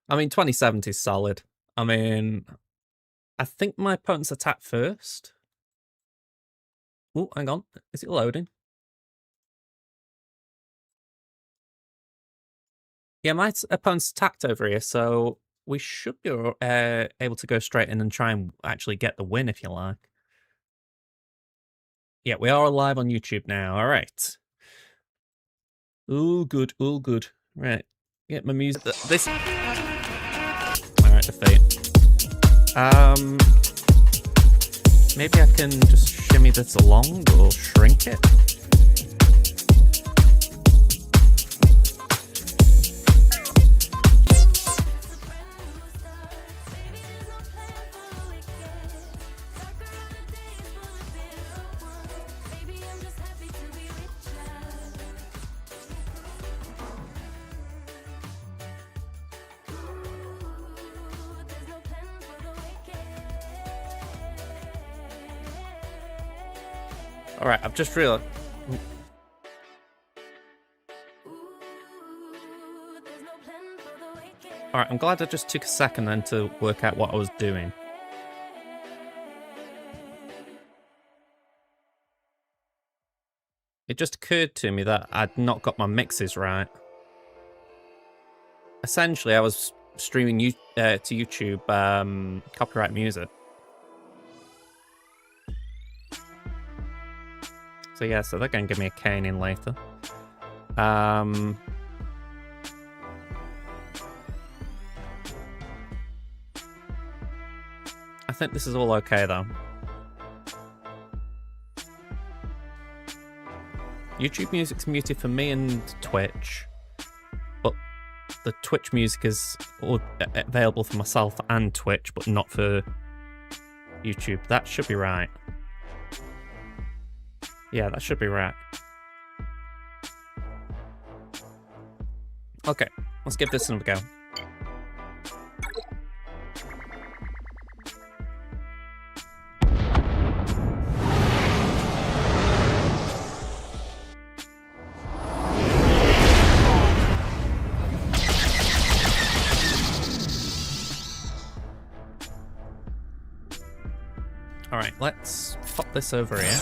I mean, 2070 is solid. I mean, I think my opponent's attack first. Oh, hang on. Is it loading? Yeah, my opponent's attacked over here, so we should be able to go straight in and try and actually get the win, if you like. Yeah, we are live on YouTube now. All right. All good, all good. Right. Get my music. This. All right, defeat. Maybe I can just shimmy this along or shrink it. All right, I've just realized. All right, I'm glad I just took a second then to work out what I was doing. It just occurred to me that I'd not got my mixes right. Essentially, I was streaming to YouTube copyright music. So yeah, so they're going to give me a caning later. I think this is all okay though. YouTube music's muted for me and Twitch, but the Twitch music is available for myself and Twitch, but not for YouTube. That should be right. Yeah, that should be right. Okay, let's give this another go. All right, let's pop this over here.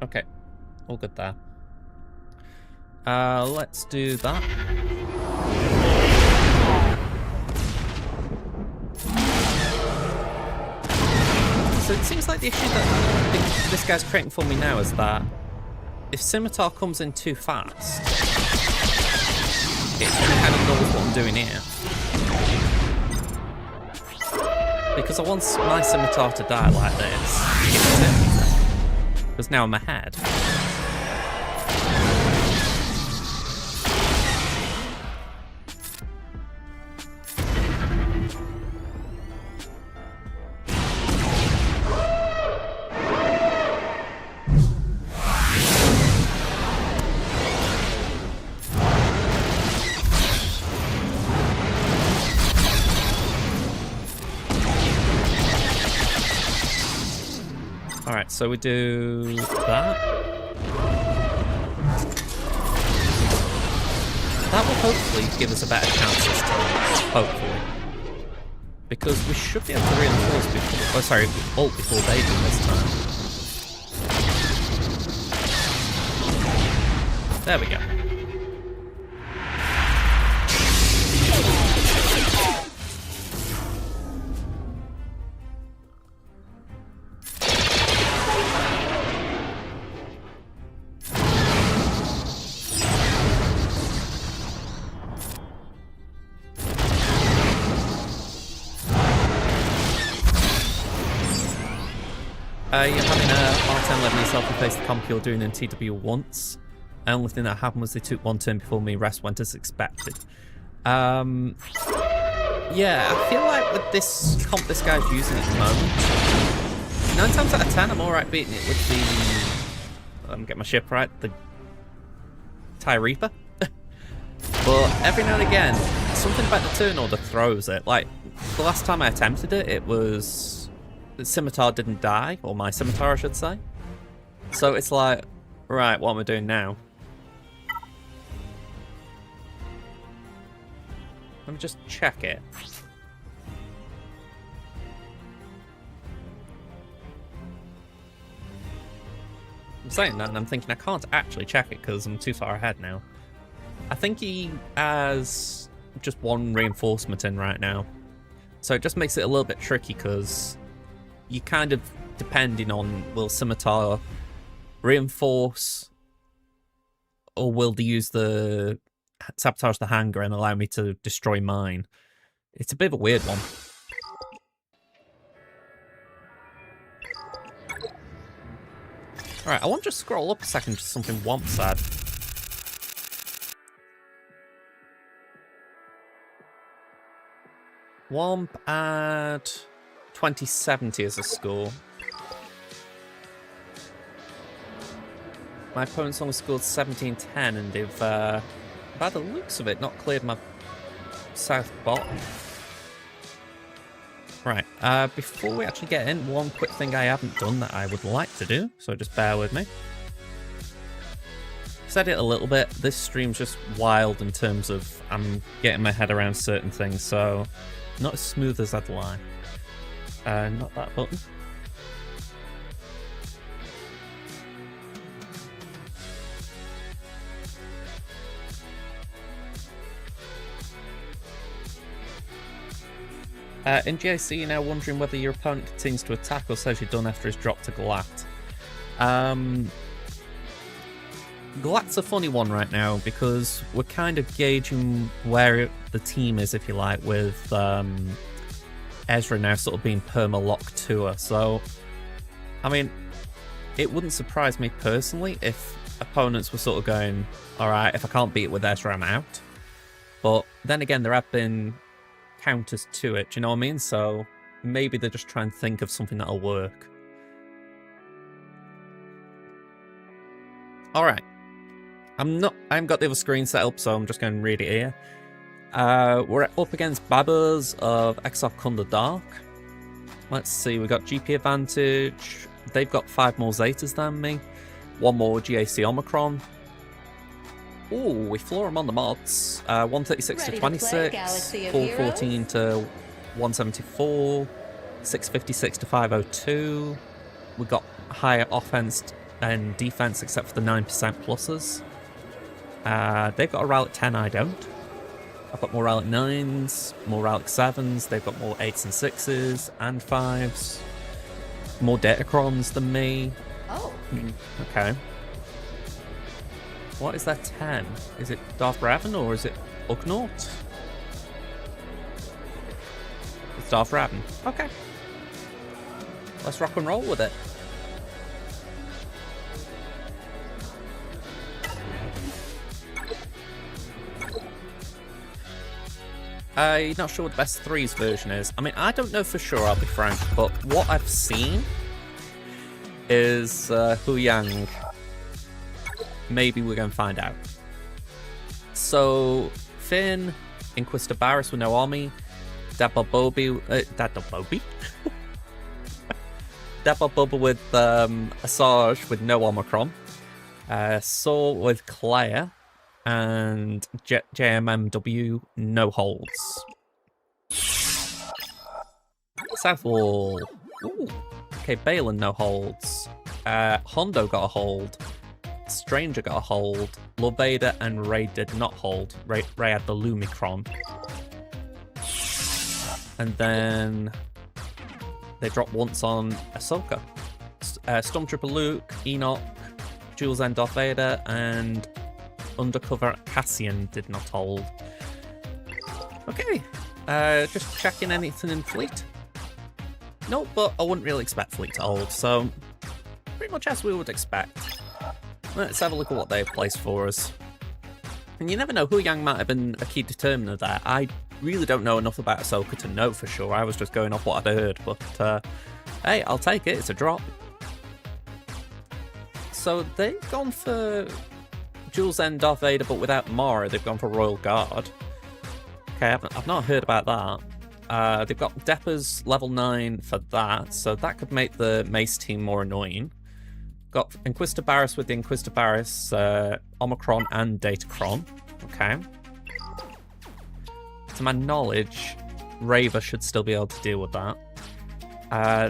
Okay, all good there. Let's do that. So it seems like the issue that this guy's creating for me now is that if Scimitar comes in too fast, it kind of knows what I'm doing here. Because I want my Scimitar to die like this. Because now I'm ahead. Alright, so we do that. That will hopefully give us a better chance this time. Hopefully. Because we should be able to reinforce before... Oh, sorry, ult before they do this time. There we go. You're having a hard time letting yourself replace the comp you're doing in TW once. The only thing that happened was they took one turn before me, rest went as expected. Yeah, I feel like with this comp this guy's using at the moment, 9 times out of 10 I'm alright beating it with the Let me get my ship right. The TIE Reaper. But every now and again, something about the turn order throws it. Like, the last time I attempted it, it was... the Scimitar didn't die, or my Scimitar, I should say. So it's like, right, what am I doing now? Let me just check it. I'm saying that and I'm thinking I can't actually check it because I'm too far ahead now. I think he has just one reinforcement in right now. So it just makes it a little bit tricky because you kind of depending on will Scimitar reinforce or will they use the sabotage the hangar and allow me to destroy mine? It's a bit of a weird one. Alright, I want to just scroll up a second to something Womp said. Womp at 2070 as a score. My opponent's only scored 1710 and they've, by the looks of it, not cleared my south bottom. Right, before we actually get in, one quick thing I haven't done that I would like to do, so just bear with me. Said it a little bit, this stream's just wild in terms of I'm getting my head around certain things, so not as smooth as I'd like. Not that button. In GAC, you're now wondering whether your opponent continues to attack or says you're done after his drop to Glat. Glat's a funny one right now because we're kind of gauging where the team is, if you like, with Ezra now sort of being perma-locked to her. So, I mean, it wouldn't surprise me personally if opponents were sort of going, alright, if I can't beat it with Ezra, I'm out. But then again, there have been counters to it, do you know what I mean? So maybe they're just trying to think of something that'll work. Alright. I haven't got the other screen set up, so I'm just going to read it here. We're up against Babas of Exarch Khundra Dark. Let's see, we got GP advantage. They've got 5 more Zetas than me. 1 more GAC Omicron. Ooh, we floor them on the mods. 136 to 26, 414 to 174, 656 to 502. We got higher offense and defense except for the 9% pluses. They've got a Relic 10, I don't. I've got more Relic 9s, more Relic 7s, they've got more 8s and 6s and 5s. More Datacrons than me. Oh. Okay. What is that 10? Is it Darth Revan or is it Ugnaught? It's Darth Revan. Okay. Let's rock and roll with it. I'm not sure what the best threes version is. I mean, I don't know for sure, I'll be frank, but what I've seen is Huyang. Maybe we're going to find out. So, Finn, Inquisitor Barriss with no army, Dapper Boba with Asajj with no Omicron, Saw with Claire, and JMMW no holds. Southwall. Ooh. Okay, Balin no holds. Hondo got a hold. Stranger got a hold. Lord Vader and Rey did not hold. Rey had the Lumicron. And then they dropped once on Ahsoka. Stormtrooper Luke, Enoch, Jules and Darth Vader, and Undercover Cassian did not hold. Okay, just checking anything in Fleet. No, but I wouldn't really expect Fleet to hold, so pretty much as we would expect. Let's have a look at what they've placed for us. And you never know, Huyang might have been a key determiner there. I really don't know enough about Ahsoka to know for sure. I was just going off what I'd heard, but hey, I'll take it. It's a drop. So they've gone for Jules End Darth Vader, but without Mara. They've gone for Royal Guard. Okay, I've not heard about that. They've got Depper's level 9 for that, so that could make the Mace team more annoying. Got Inquisitor Barris with the Inquisitor Barris, Omicron and Datacron. Okay. To my knowledge, Raver should still be able to deal with that.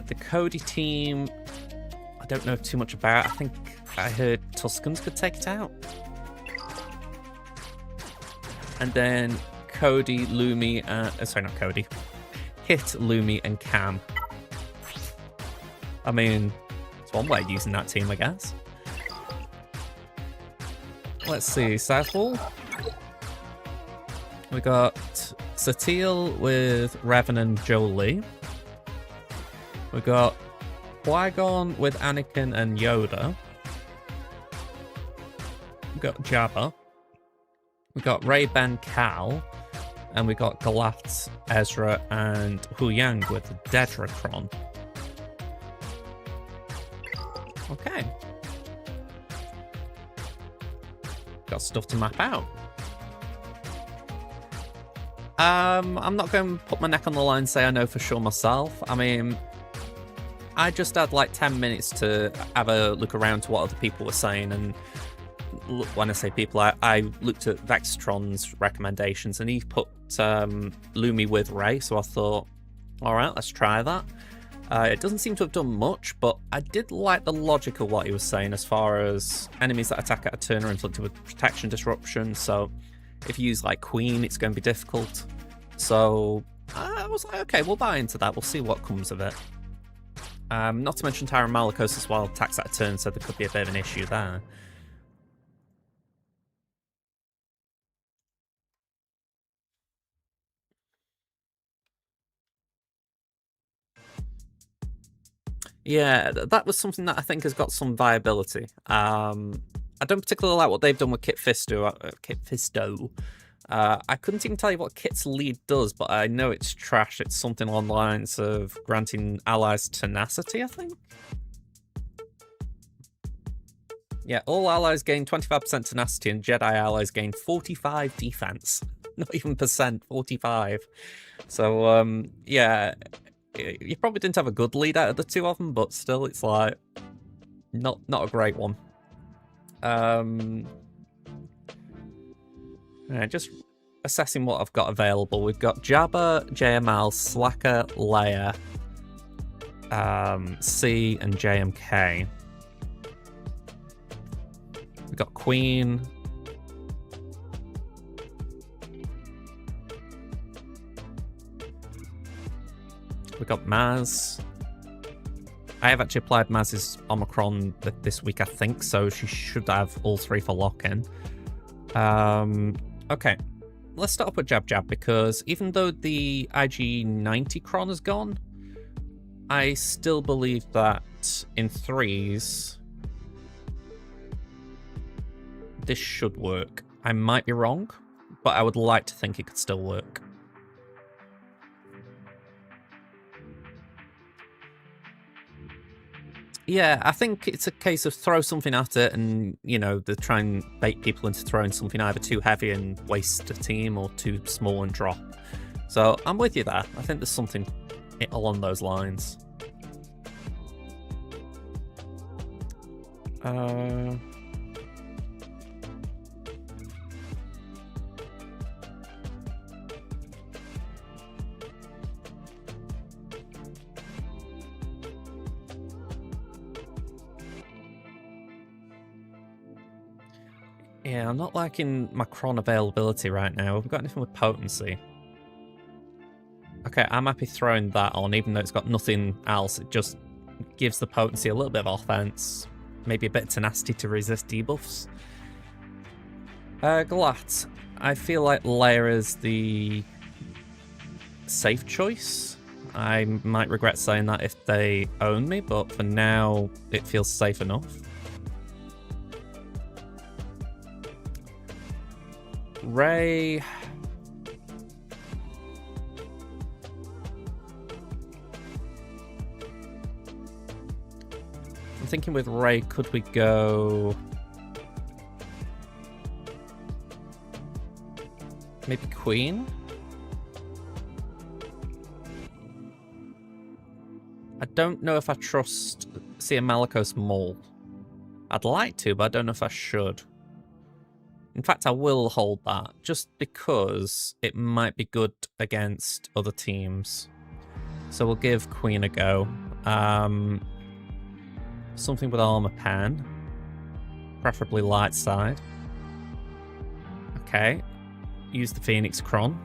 The Cody team, I don't know too much about. I think I heard Tuscans could take it out. And then Cody, Lumi, sorry, not Cody. Hit, Lumi, and Cam. I mean, it's one way of using that team, I guess. Let's see, Southwall. We got Satele with Revan and Jolie. We got Qui-Gon with Anakin and Yoda. We got Jabba. We got Ray, Ben, Cal. And we got Galat, Ezra, and Huyang with Dedrakron. Okay. Got stuff to map out. I'm not going to put my neck on the line and say I know for sure myself. I mean, I just had like 10 minutes to have a look around to what other people were saying, and when I say people, I looked at Vextron's recommendations, and he put Lumi with Ray, so I thought, all right, let's try that. It doesn't seem to have done much, but I did like the logic of what he was saying as far as enemies that attack at a turn are inflicted with protection disruption, so if you use like Queen, it's going to be difficult. So I was like, okay, we'll buy into that, we'll see what comes of it. Not to mention Tyron Malicos as well attacks at a turn, so there could be a bit of an issue there. Yeah, that was something that I think has got some viability. I don't particularly like what they've done with Kit Fisto. I couldn't even tell you what Kit's lead does, but I know it's trash. It's something along the lines of granting allies tenacity, I think. Yeah, all allies gain 25% tenacity, and Jedi allies gain 45 defense. Not even percent, 45. So, yeah, you probably didn't have a good lead out of the two of them, but still, it's like not a great one. Yeah, just assessing what I've got available. We've got Jabba, JML, Slacker, Leia, C, and JMK. We've got Queen. We've got Maz. I have actually applied Maz's Omicron this week, I think, so she should have all three for lock-in. Okay, let's start up with Jab Jab, because even though the IG-90 Cron is gone, I still believe that in threes, this should work. I might be wrong, but I would like to think it could still work. Yeah, I think it's a case of throw something at it and, you know, they try and bait people into throwing something either too heavy and waste a team or too small and drop. So I'm with you there. I think there's something along those lines. Yeah, I'm not liking my Cron availability right now. Have we got anything with potency? Okay, I'm happy throwing that on, even though it's got nothing else. It just gives the potency a little bit of offense. Maybe a bit of tenacity to resist debuffs. Galat. I feel like Leia is the safe choice. I might regret saying that if they own me, but for now, it feels safe enough. Ray. I'm thinking with Ray, could we go... maybe Queen? I don't know if I trust Sia Malicos Maul. I'd like to, but I don't know if I should. In fact, I will hold that, just because it might be good against other teams. So we'll give Queen a go. Something with armor pen. Preferably light side. Okay. Use the Phoenix Kron.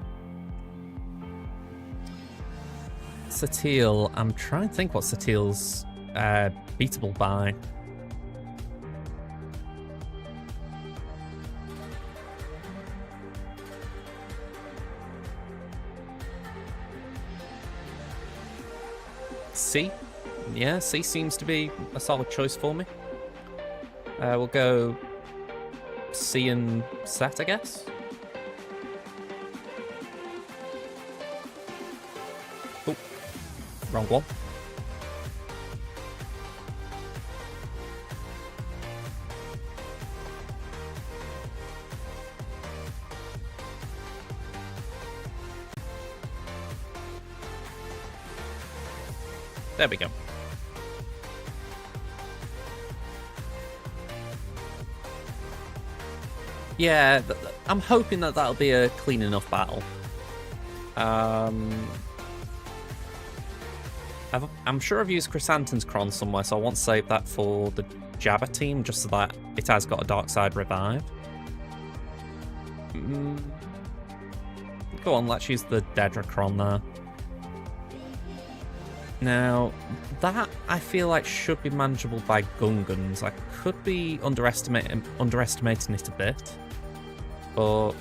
Satele, I'm trying to think what Satele's beatable by. C? Yeah, C seems to be a solid choice for me. We'll go C and Set, I guess. Oh, wrong one. There we go. Yeah, I'm hoping that that'll be a clean enough battle. I'm sure I've used Chrysanthemum's Kron somewhere, so I want to save that for the Jabba team, just so that it has got a Dark Side revive. Go on, let's use the Dedra Kron there. Now, that I feel like should be manageable by Gungans. I could be underestimating it a bit, but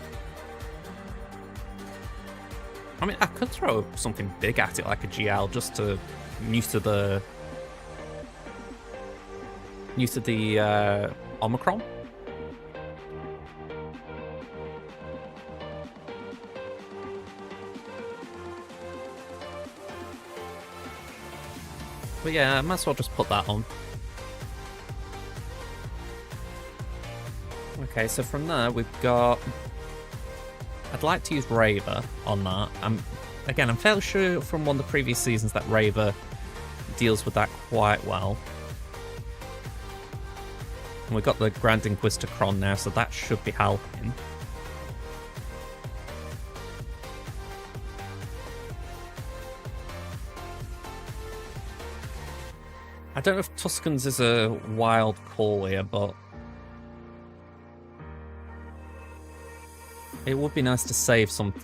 I mean, I could throw something big at it like a GL just to neuter the Omicron. But yeah, I might as well just put that on. Okay, so from there we've got... I'd like to use Raver on that. I'm fairly sure from one of the previous seasons that Raver deals with that quite well. And we've got the Grand Inquisitor Kron now, so that should be helping. I don't know if Tuscans is a wild call here, but it would be nice to save some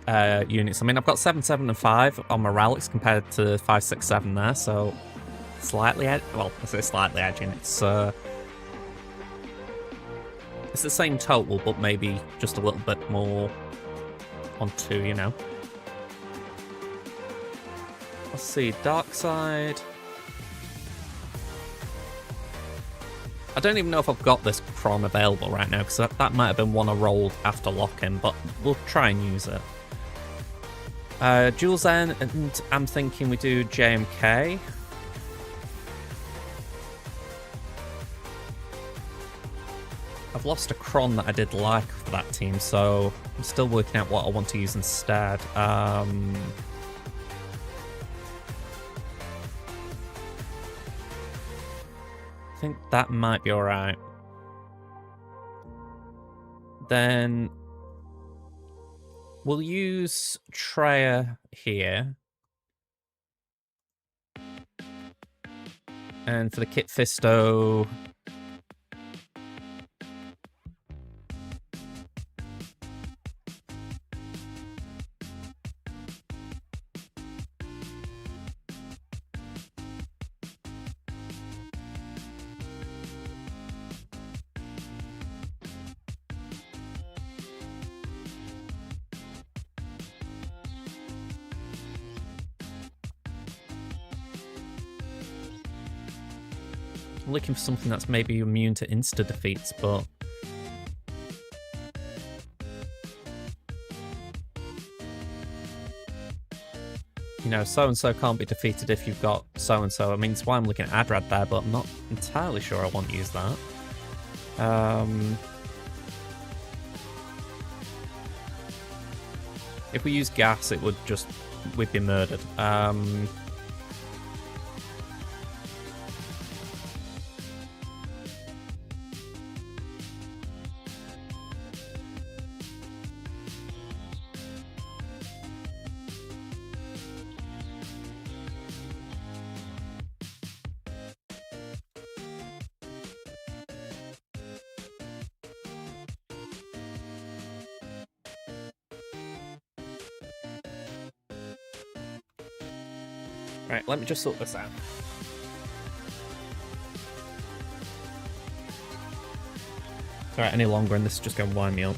units. I mean, I've got 7, 7, and 5 on my relics compared to 5, 6, 7 there, so slightly well, I say slightly edging. It's the same total, but maybe just a little bit more on 2, you know. Let's see, Dark Side. I don't even know if I've got this Kron available right now, because that might have been one I rolled after lock-in, but we'll try and use it. Dual Zen, and I'm thinking we do JMK. I've lost a Kron that I did like for that team, so I'm still working out what I want to use instead. I think that might be alright. Then we'll use Treya here. And for the Kit Fisto, I'm looking for something that's maybe immune to insta defeats, but you know, so-and-so can't be defeated if you've got so-and-so. I mean, that's why I'm looking at Adrad there, but I'm not entirely sure I want to use that. If we use gas, it would just... we'd be murdered. Right, let me just sort this out. Alright, any longer and this is just going to wind me up.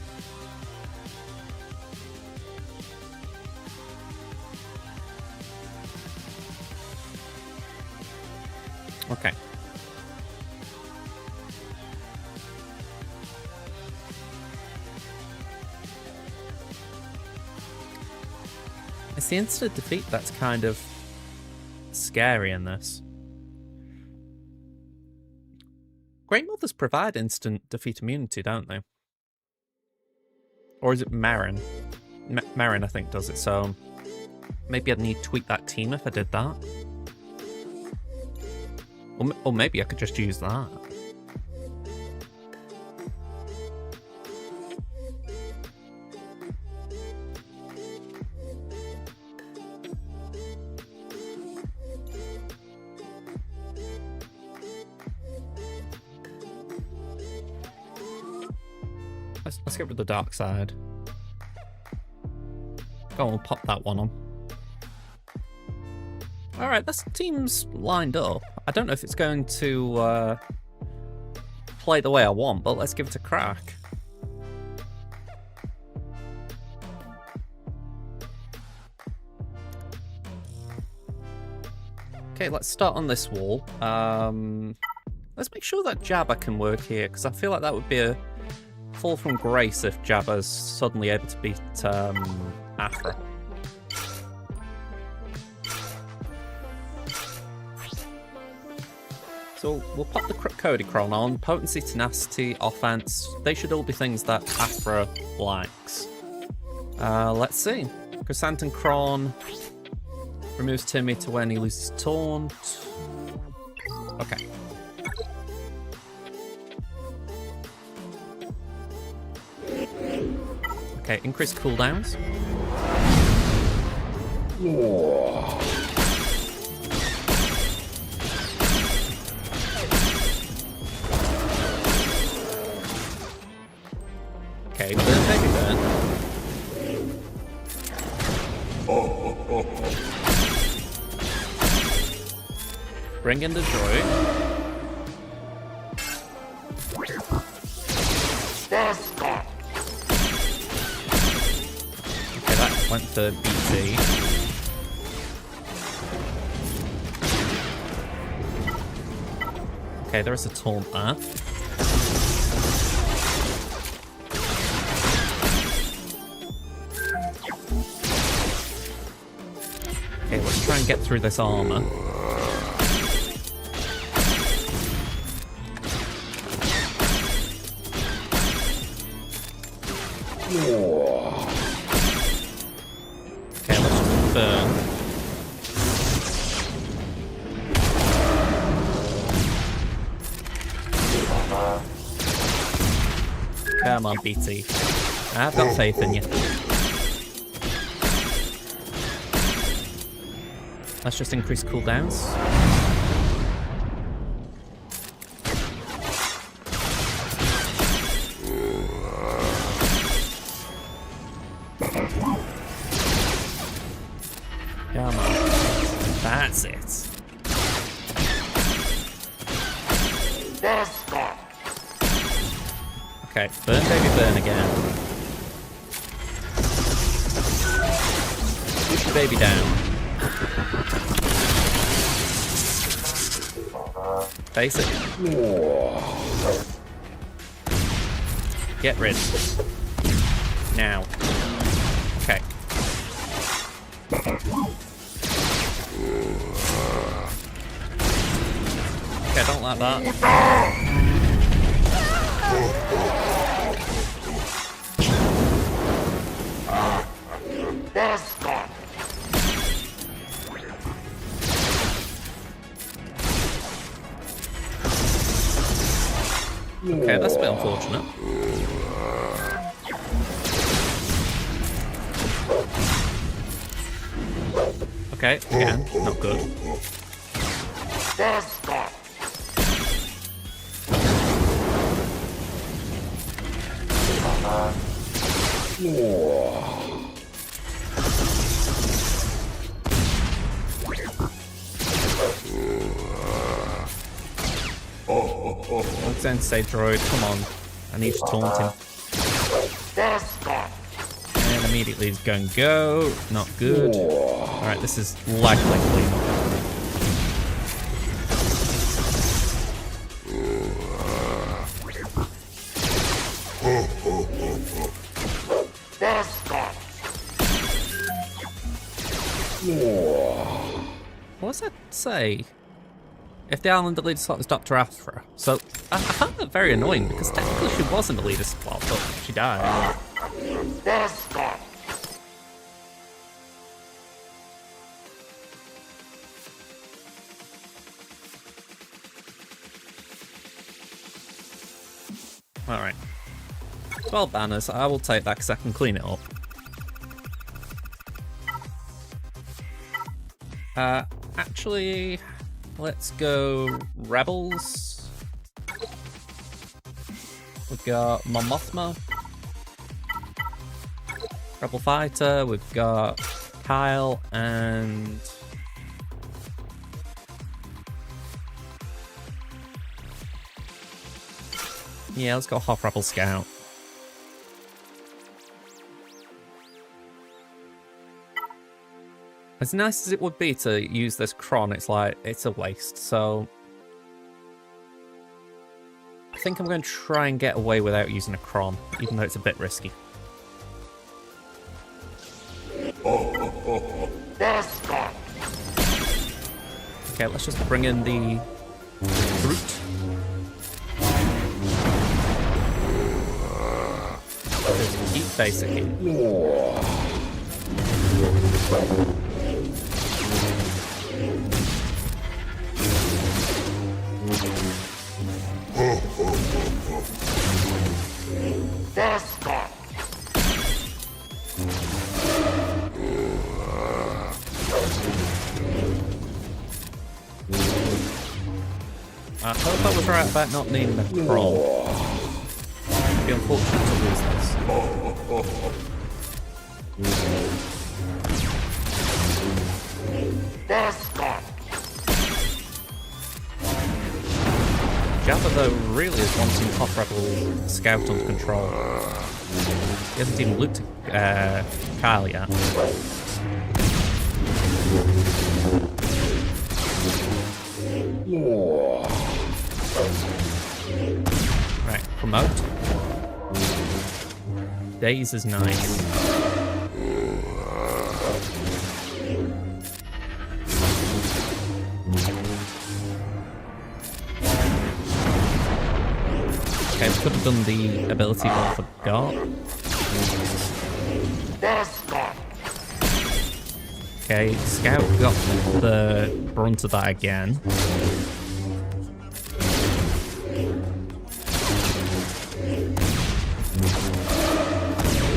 Okay. It's the instant defeat that's kind of scary in this. Great Mothers provide instant defeat immunity, don't they? Or is it Marin? Marin, I think, does it, so maybe I'd need to tweak that team if I did that. Or maybe I could just use that. Let's get rid of the dark side. Go on, we'll pop that one on. Alright, this team's lined up. I don't know if it's going to play the way I want, but let's give it a crack. Okay, let's start on this wall. Let's make sure that Jabba can work here, because I feel like that would be a fall from grace if Jabba's suddenly able to beat Aphra. So we'll pop the Codicron on. Potency, tenacity, offense. They should all be things that Aphra likes. Let's see. Chrysanthemum Cron removes Timmy to when he loses Taunt. Okay. Okay, increased cooldowns. Okay, burn, baby, burn. Bring in the droid. Okay, that went for BT. Okay, there is a taunt there. Okay, let's try and get through this armor. Okay, let's just burn. Come on, BT. I've got faith in you. Let's just increase cooldowns. Come on. That's it. Okay, burn baby burn again. Push your baby down. Face it. Get rid. Now. Okay. Okay, I don't like that. Okay, that's a bit unfortunate. Okay, again, not good. Sensei droid, come on. I need to taunt him. And immediately he's going to go. Not good. Alright, this is likely clean. What does that say? If the island leader slot is Dr. Aphra. So, I found that very annoying, because technically she was in the leader slot, but she died. Alright. 12 banners, I will take that because I can clean it up. Actually, let's go Rebels. We've got Mon Mothma. Rebel Fighter, we've got Kyle and... yeah, let's go Hoth Rebel Scout. As nice as it would be to use this Kron, it's like, it's a waste, so... I think I'm going to try and get away without using a Kron, even though it's a bit risky. Okay, let's just bring in the brute. Keep basically. I hope I was right about not needing a crawl. It'd be unfortunate to lose this. Jabba, though, really is wanting Hoth Rebel Scout under control. He hasn't even looked at Kyle yet. Right, promote. Daze is nice. Okay, we could have done the ability, but I forgot. Okay, Scout got the brunt of that again.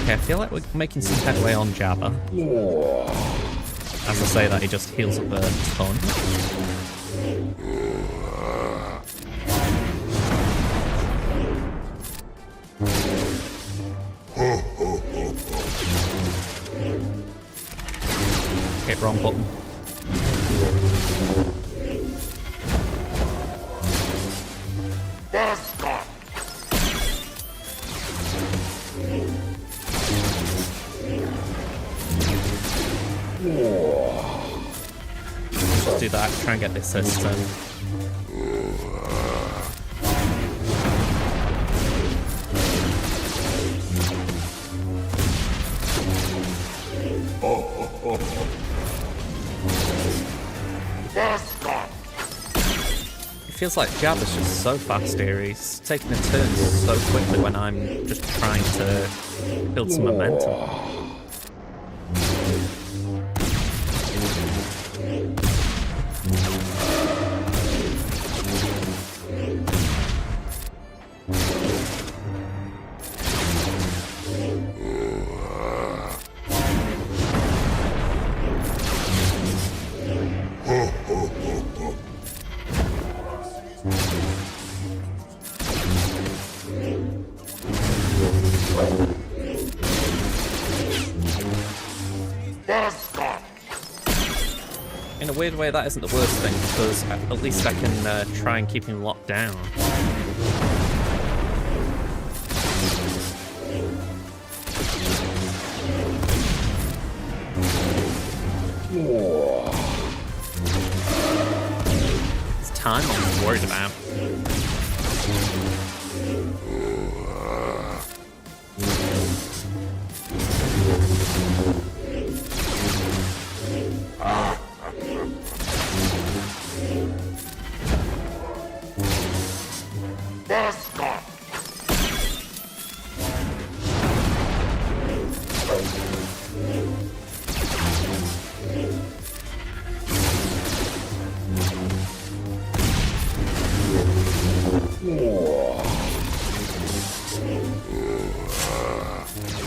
Okay, I feel like we're making some headway on Jabba. As I say that, he just heals up a ton. Okay, wrong button. Let's do that, try and get this system. feels like Jab is just so fast here. He's taking a turn so quickly when I'm just trying to build some momentum. In a weird way, that isn't the worst thing, because at least I can try and keep him locked down. It's time I'm worried about.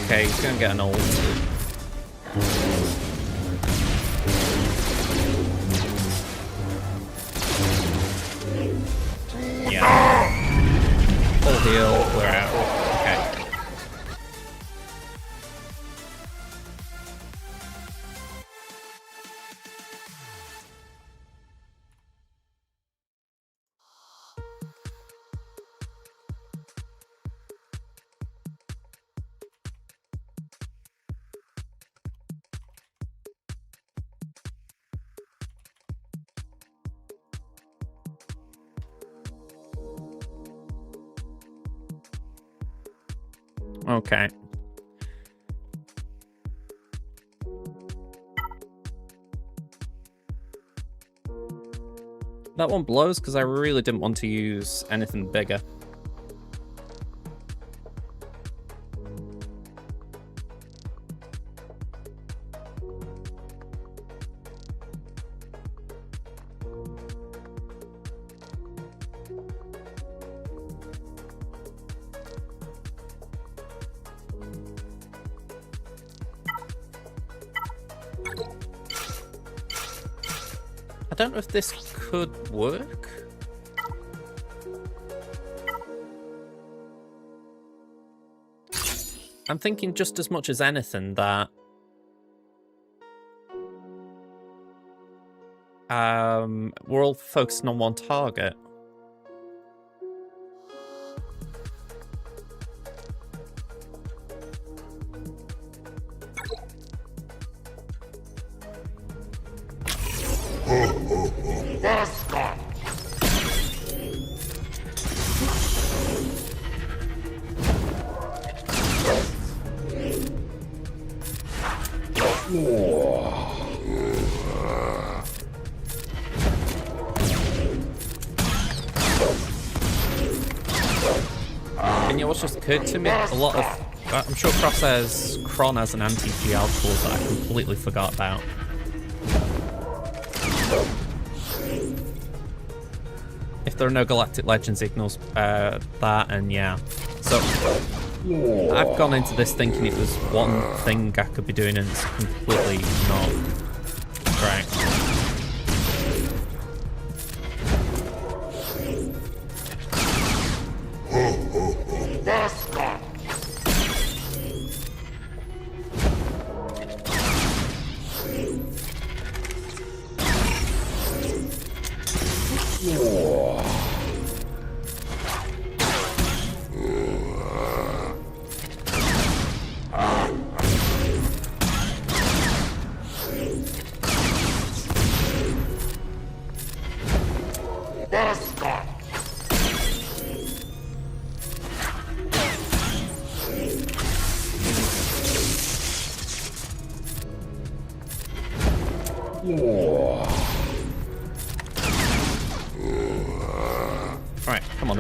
Okay, he's gonna get an ult. Yeah. Full heal, we're out. Okay. Okay. That one blows because I really didn't want to use anything bigger. I don't know if this could work. I'm thinking just as much as anything that we're all focusing on one target. And you know what's just occurred to me? A lot of... I'm sure Crosshair's Kron has an anti-GL clause that I completely forgot about. If there are no Galactic Legends, ignores that, and yeah. So, I've gone into this thinking it was one thing I could be doing, and it's completely not. Right.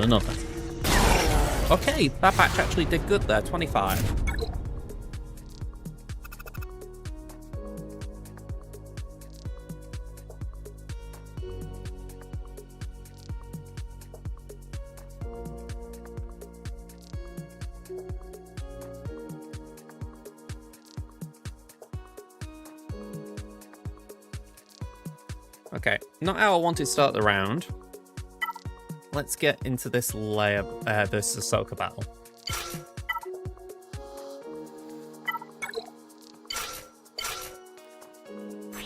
on another. Okay, that batch actually did good there, 25. Okay, not how I wanted to start the round. Let's get into this layer, this Ahsoka battle.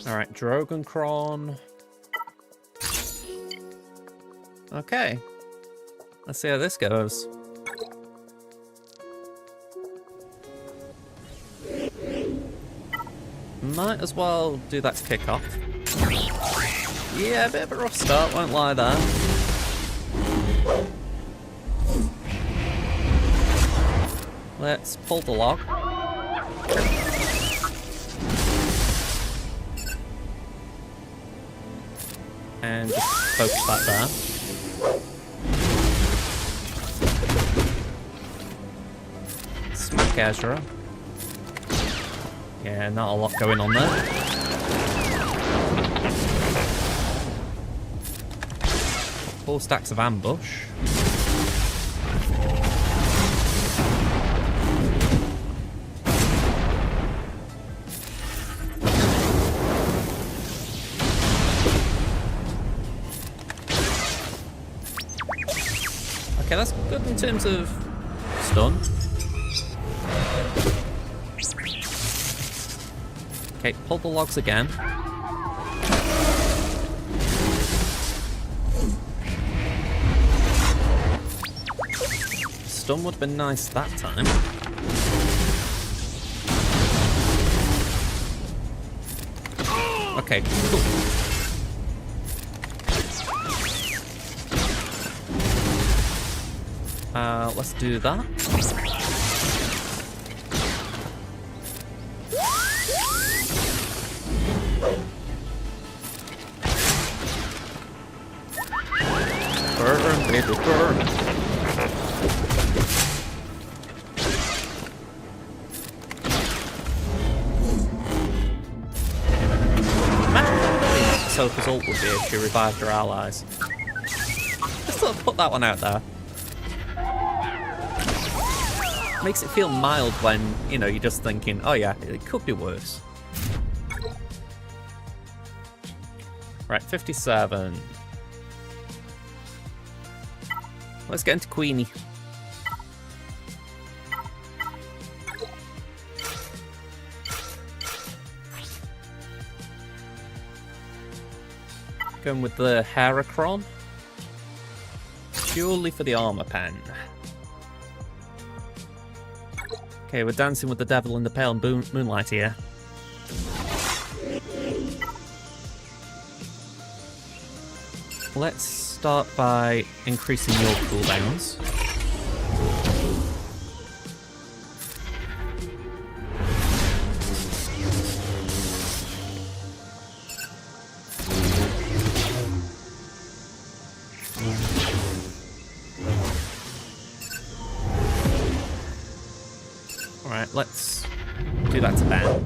Alright, Drogonkron. Okay. Let's see how this goes. Might as well do that to kick off. Yeah, a bit of a rough start, won't lie there. Let's pull the log. And just focus that there. Smack Ezra. Yeah, not a lot going on there. 4 stacks of ambush. Okay, that's good in terms of stun. Okay, pull the logs again. Stun would have been nice that time. Okay, cool. Let's do that. Burn, baby, burn. Ahsoka's ult would be if she revived her allies. Just sort of put that one out there. Makes it feel mild when, you know, you're just thinking, oh yeah, it could be worse. Right, 57. Let's get into Queenie. Going with the Heracron. Purely for the armor pen. Okay, we're dancing with the devil in the pale moonlight here. Let's start by increasing your cooldowns. Alright, let's do that to Ben.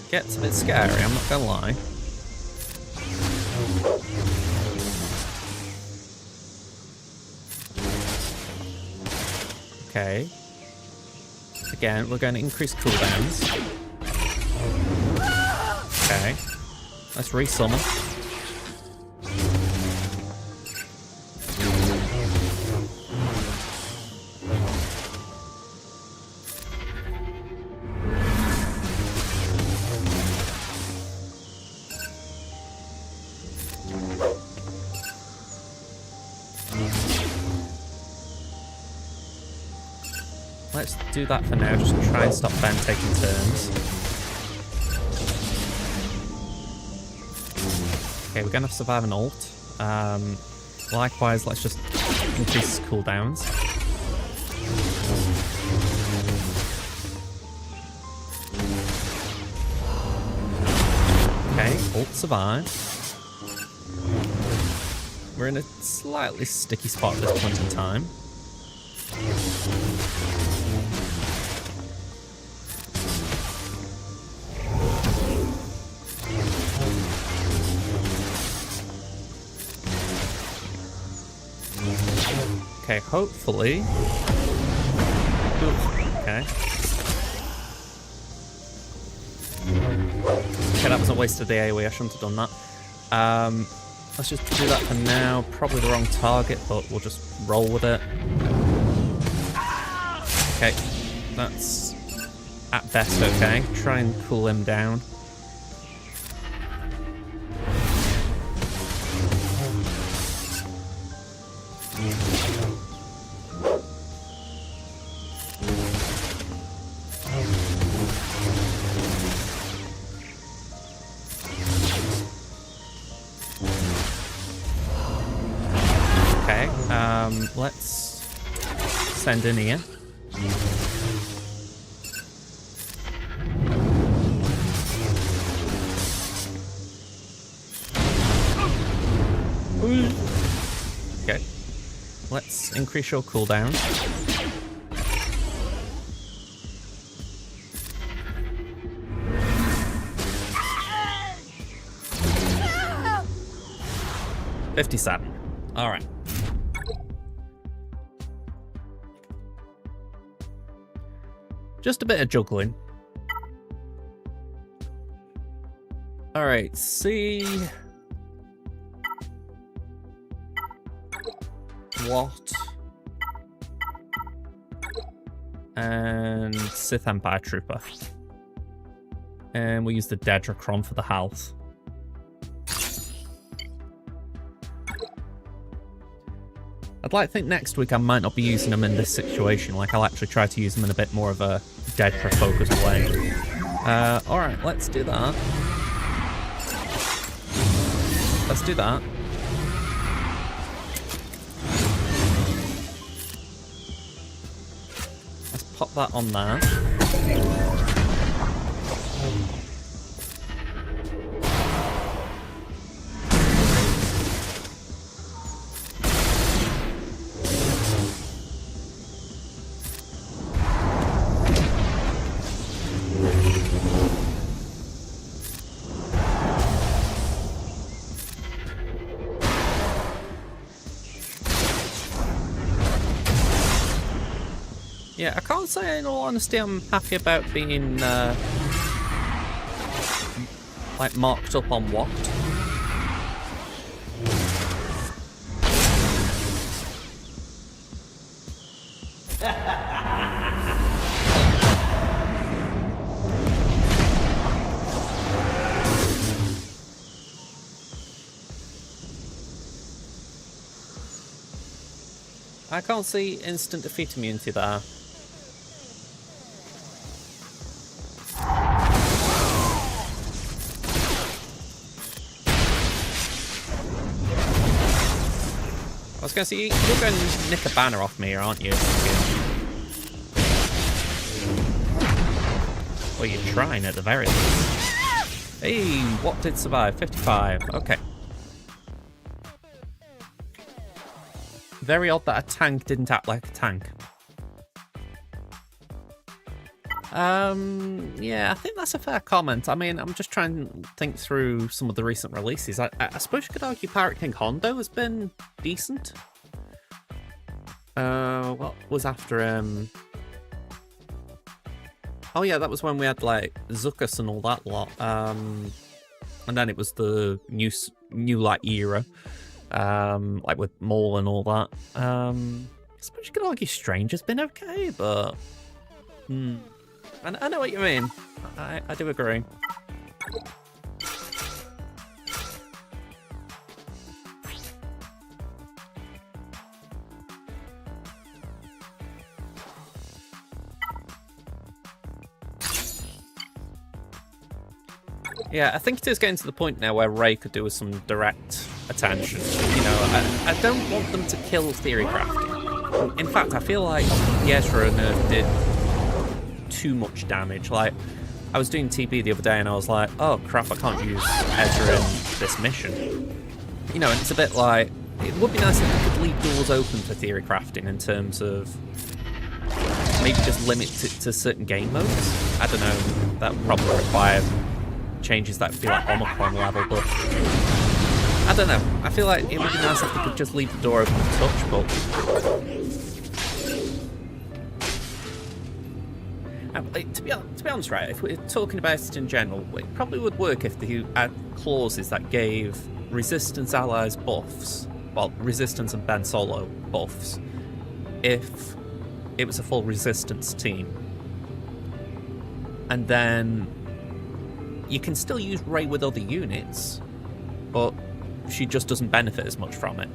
Gets a bit scary, I'm not gonna lie. Okay. Again, we're going to increase cooldowns. Okay. Let's resummon. Let's do that for now, just try and stop Ben taking turns. Okay, we're gonna survive an ult. Likewise, let's just increase cooldowns. Ult survive. We're in a slightly sticky spot at this point in time. Okay, hopefully. Ooh, okay. Okay, that was a waste of the AoE. I shouldn't have done that. Let's just do that for now. Probably the wrong target, but we'll just roll with it. Okay, that's at best okay. Try and cool him down. Okay, let's send in here. Okay, let's increase your cooldown. $57. All right. Just a bit of juggling. All right, see what and Sith Empire Trooper, and we'll use the Dedricron for the health. I'd like to think next week I might not be using them in this situation. Like, I'll actually try to use them in a bit more of a Dedra-focused way. Alright, let's do that. Let's do that. Let's pop that on there. Yeah, I can't say in all honesty I'm happy about being like marked up on what. I can't see instant defeat immunity there. I was going to say, you're going to nick a banner off me, aren't you? Well, you're trying at the very least. Hey, what did survive? 55. Okay. Very odd that a tank didn't act like a tank. Yeah, I think that's a fair comment. I mean, I'm just trying to think through some of the recent releases. I suppose you could argue Pirate King Hondo has been decent. What was after oh yeah, that was when we had like Zuckuss and all that lot. And then it was the new like era. Like with Maul and all that. I suppose you could argue Stranger's been okay, but I know what you mean. I do agree. Yeah, I think it is getting to the point now where Rey could do with some direct attention. You know, I don't want them to kill Theory Crafting. In fact, I feel like the Ezra nerf did too much damage. Like, I was doing TB the other day and I was like, oh crap, I can't use Ezra in this mission. You know, and it's a bit like, it would be nice if we could leave doors open for theory crafting in terms of maybe just limit it to certain game modes. I don't know, that would probably require changes that would be like Omicron level, but I don't know. I feel like it would be nice if we could just leave the door open a touch, but to be honest, right, if we're talking about it in general, it probably would work if they had clauses that gave Resistance allies buffs, well, Resistance and Ben Solo buffs, if it was a full Resistance team. And then you can still use Rey with other units, but she just doesn't benefit as much from it.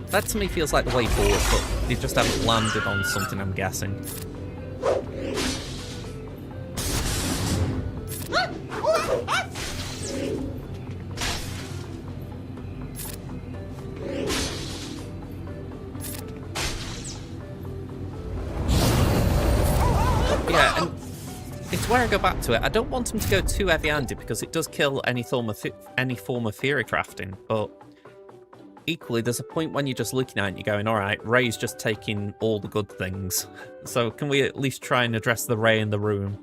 That to me feels like the way forward, but they just haven't landed on something, I'm guessing. Yeah, and it's where I go back to it. I don't want him to go too heavy-handed because it does kill any form of theory crafting, but equally there's a point when you're just looking at it and you're going, alright, Rey's just taking all the good things. So can we at least try and address the Rey in the room?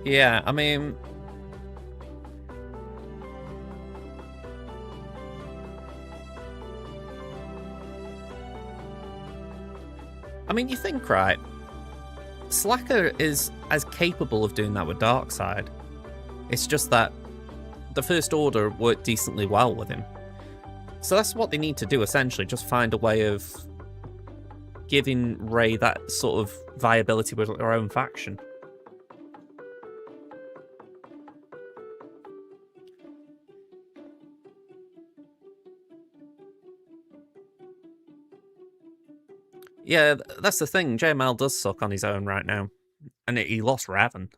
Yeah, I mean, you think, right? Slacker is as capable of doing that with Darkseid. It's just that the First Order worked decently well with him. So that's what they need to do, essentially, just find a way of giving Rey that sort of viability with her own faction. Yeah, that's the thing. JML does suck on his own right now. And he lost Raven.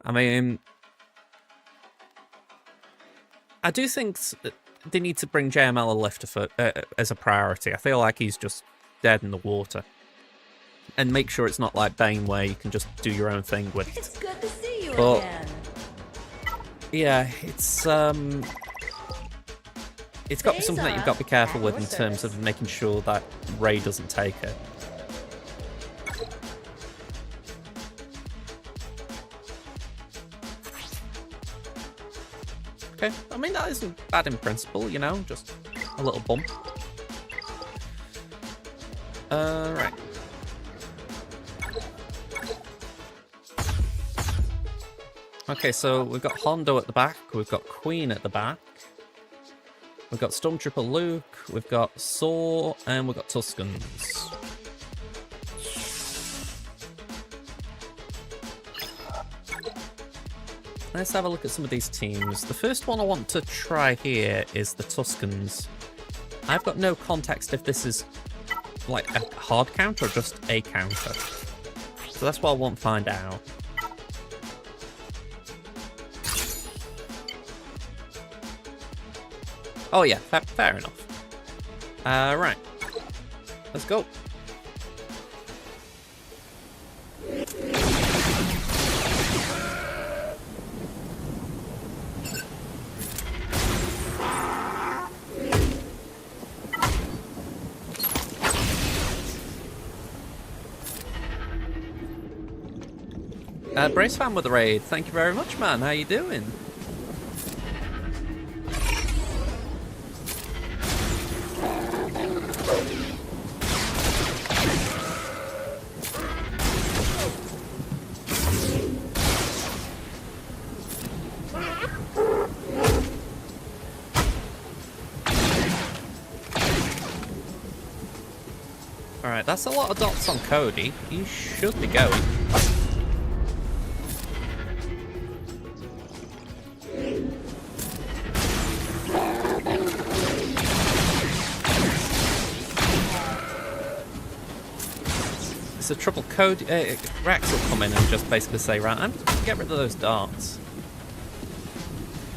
I mean, I do think they need to bring JML a lift as a priority. I feel like he's just dead in the water. And make sure it's not like Bane where you can just do your own thing with it. It's good to see you But, again. yeah, it's got to be something that you've got to be careful with in terms of making sure that Rey doesn't take it. Okay, I mean, that isn't bad in principle, you know, just a little bump. Right. Okay, so we've got Hondo at the back, we've got Queen at the back, we've got Stormtrooper Luke, we've got Saw, and we've got Tuskens. Let's have a look at some of these teams. The first one I want to try here is the Tuskens. I've got no context if this is like a hard counter or just a counter. So that's what I want to find out. Oh yeah, fair enough. Right. Let's go. Brace fan with the raid. Thank you very much, man. How you doing? Alright, that's a lot of dots on Cody. He should be going. It's a trouble. Code Rex will come in and just basically say, right, I'm just gonna get rid of those darts.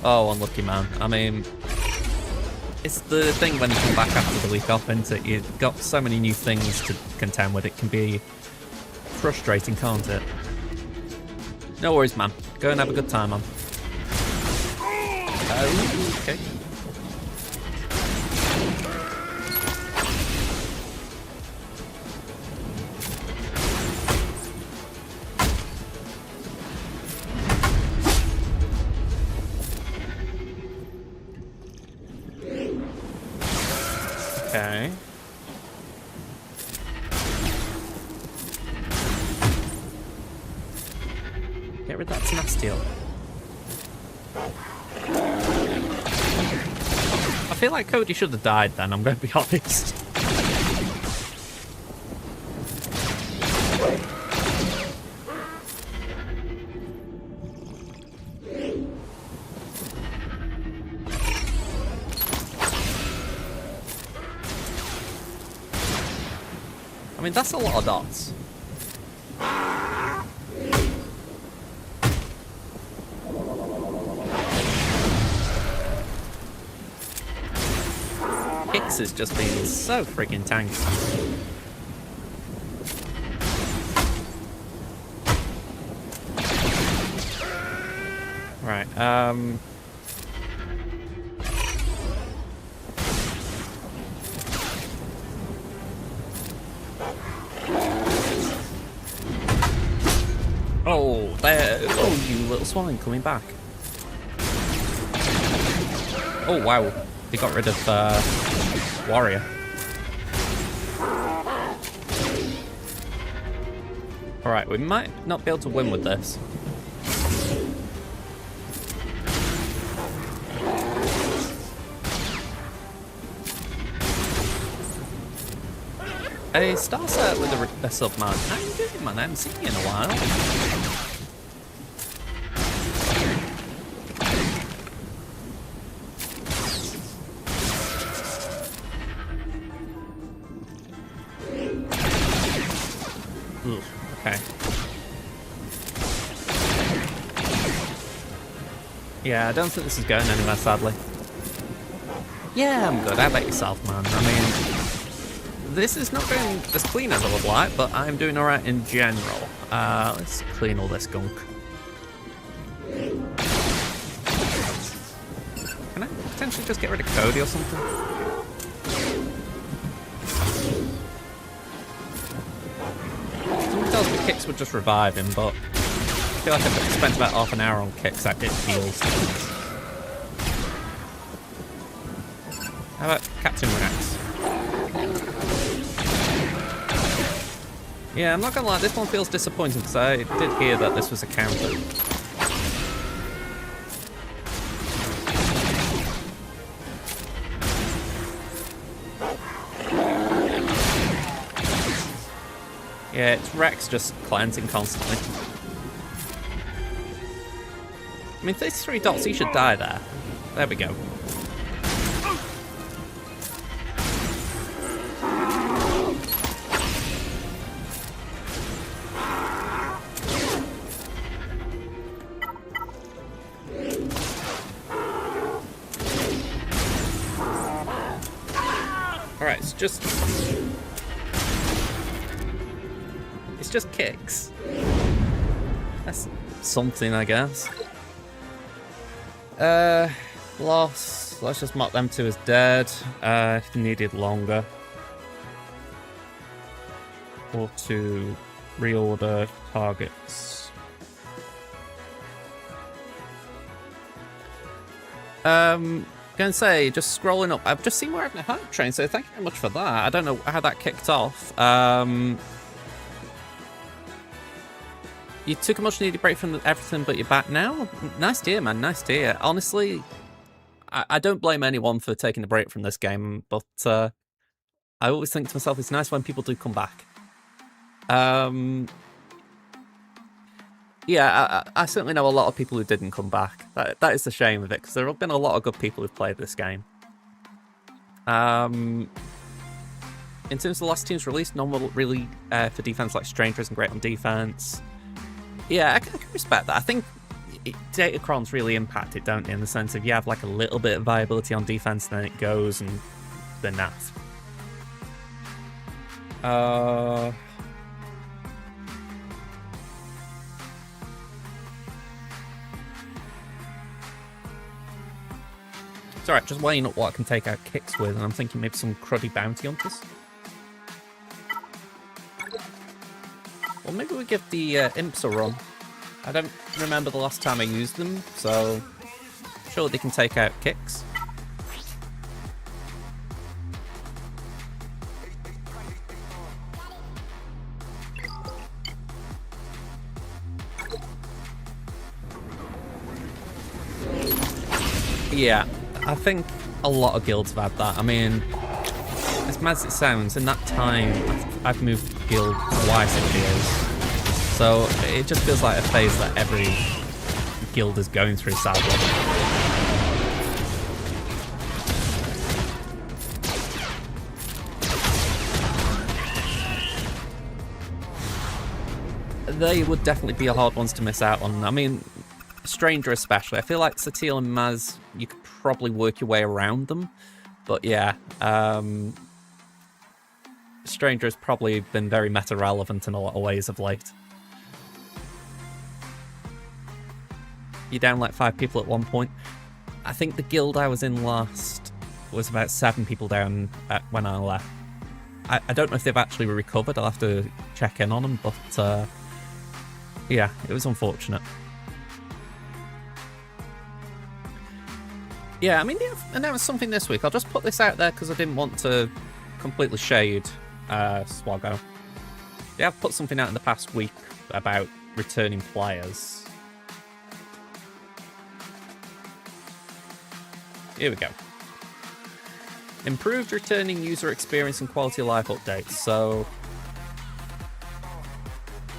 Oh, unlucky man. I mean, it's the thing when you come back after the week off, isn't it? You've got so many new things to contend with. It can be frustrating, can't it? No worries, man. Go and have a good time, man. Okay. Okay. Get rid of that Tenacity. I feel like Cody should have died then, I'm going to be honest. I mean, that's a lot of dots. Hicks has just been so freaking tanky. Right, oh, there. Oh, you little swine coming back. Oh, wow. They got rid of Warrior. Alright, we might not be able to win with this. A star set with a sub, man. How you doing, man? I haven't seen you in a while. Ooh, okay. Yeah, I don't think this is going anywhere, sadly. Yeah, I'm good. How about yourself, man? I mean, this is not going as clean as I would like, but I'm doing alright in general. Let's clean all this gunk. Can I potentially just get rid of Cody or something? Someone tells me Kicks would just revive him, but I feel like I've spent about half an hour on Kicks. That did heals. How about Captain Rex? Yeah, I'm not gonna lie, this one feels disappointing because I did hear that this was a counter. Yeah, it's Rex just cleansing constantly. I mean, if there's 3 dots, he should die there. There we go. Alright, it's just Kicks. That's something, I guess. Loss. Let's just mark them 2 as dead. If needed longer. Or to reorder targets. Gonna say, just scrolling up, I've just seen we're having a hype train, so thank you very much for that. I don't know how that kicked off. You took a much needed break from everything, but you're back now? Nice to hear, man, nice to hear. Honestly, I don't blame anyone for taking a break from this game, but I always think to myself, it's nice when people do come back. Yeah, I certainly know a lot of people who didn't come back. That is the shame of it, because there have been a lot of good people who've played this game. in terms of the last teams released, none were really for defense. Like Stranger isn't great on defense. Yeah, I can respect that. I think Datacrons really impact it, don't they? In the sense of you have like a little bit of viability on defense, then it goes and then that's. It's alright, just weighing up what I can take out kicks with, and I'm thinking maybe some cruddy bounty hunters. Well, maybe we give the imps a run. I don't remember the last time I used them, so sure they can take out kicks. Yeah, I think a lot of guilds have had that. I mean, as mad as it sounds, in that time, I've moved guild twice in years. So it just feels like a phase that every guild is going through, sadly. They would definitely be hard ones to miss out on. I mean, Stranger especially. I feel like Satil and Maz, you could probably work your way around them. But yeah, Stranger has probably been very meta-relevant in a lot of ways of late. You're down like 5 people at one point. I think the guild I was in last was about 7 people down when I left. I don't know if they've actually recovered. I'll have to check in on them, but yeah, it was unfortunate. Yeah, I mean, they've announced something this week. I'll just put this out there because I didn't want to completely shade Swaggo. They have put something out in the past week about returning players. Here we go. Improved returning user experience and quality of life updates. So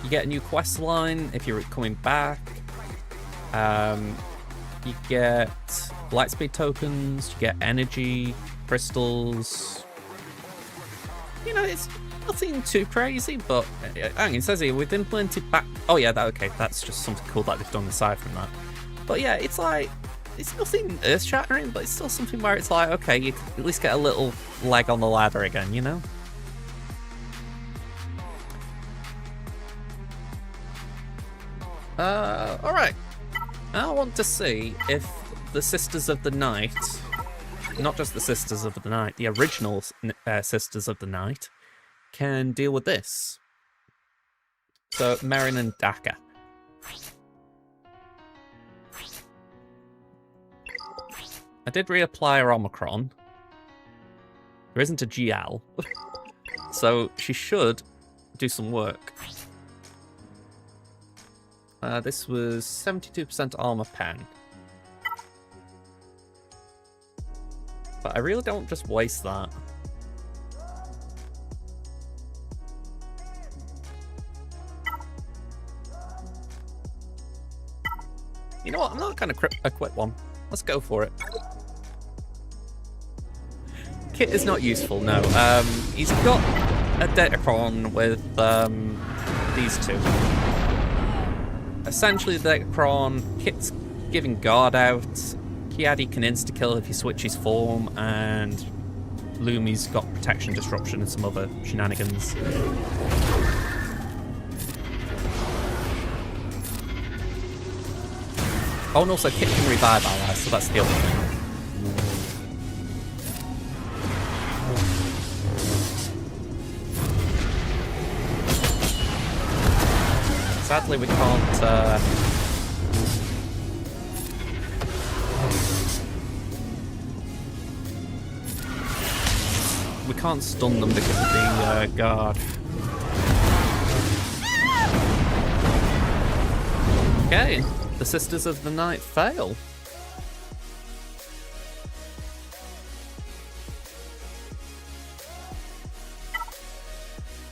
you get a new quest line if you're coming back. You get lightspeed tokens, you get energy, crystals. You know, it's nothing too crazy, but hang on, it says here, we've implemented back... Oh yeah, okay, that's just something cool that they've done aside from that. But yeah, it's like, it's nothing earth-shattering, but it's still something where it's like, okay, you can at least get a little leg on the ladder again, you know? Alright. I want to see if the Sisters of the Night, not just the Sisters of the Night, the original Sisters of the Night, can deal with this. So, Merrin and Daka. I did reapply her Omicron. There isn't a GL. So, she should do some work. This was 72% armor pen. But I really don't just waste that. You know what? I'm not going to equip one. Let's go for it. Kit is not useful, no. He's got a Datacron with these two. Essentially, the Datacron, Kit's giving guard out, Kiadi can insta-kill if he switches form, and Lumi's got protection, disruption, and some other shenanigans. Oh, and also Kit can revive allies, so that's the other thing. Sadly, we can't... we can't stun them because of the guard. Okay, the Sisters of the Night fail.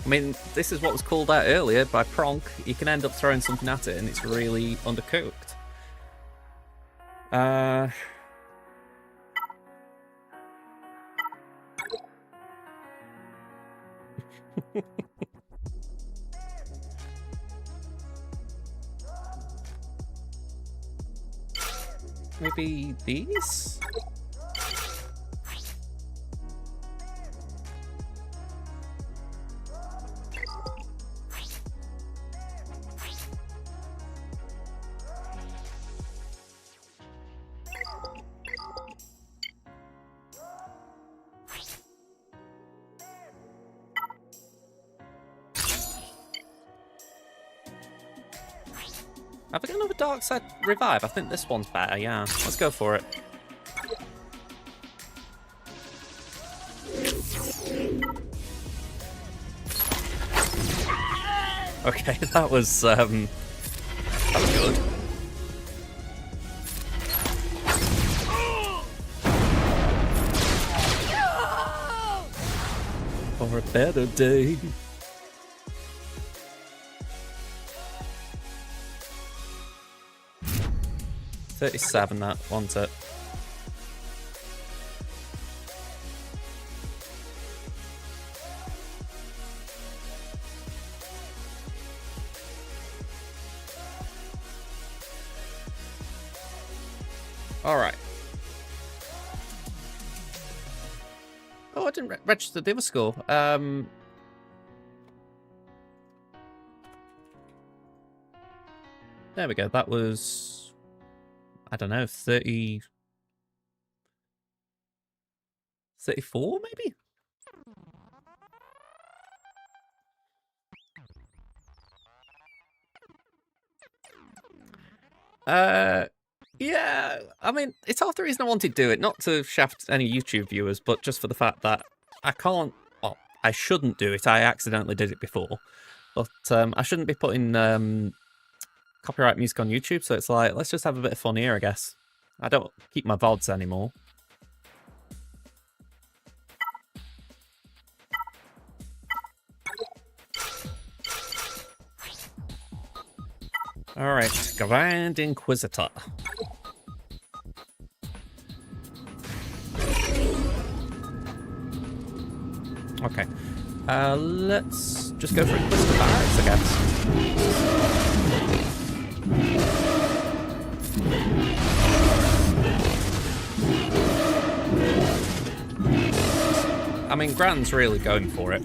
I mean, this is what was called out earlier by Pronk. You can end up throwing something at it and it's really undercooked. Maybe these? Have we got another Dark Side Revive? I think this one's better, yeah. Let's go for it. Okay, that was good. For a better day. $37, that wants it. All right. Oh, I didn't register the other score. There we go. That was, I don't know, 34 maybe? Yeah, I mean, it's half the reason I wanted to do it, not to shaft any YouTube viewers, but just for the fact that I can't, well, I shouldn't do it. I accidentally did it before, but I shouldn't be putting copyright music on YouTube, so it's like, let's just have a bit of fun here, I guess. I don't keep my VODs anymore. Alright, Grand Inquisitor. Okay. Let's just go for Inquisitor Barracks, I guess. I mean, Grand's really going for it.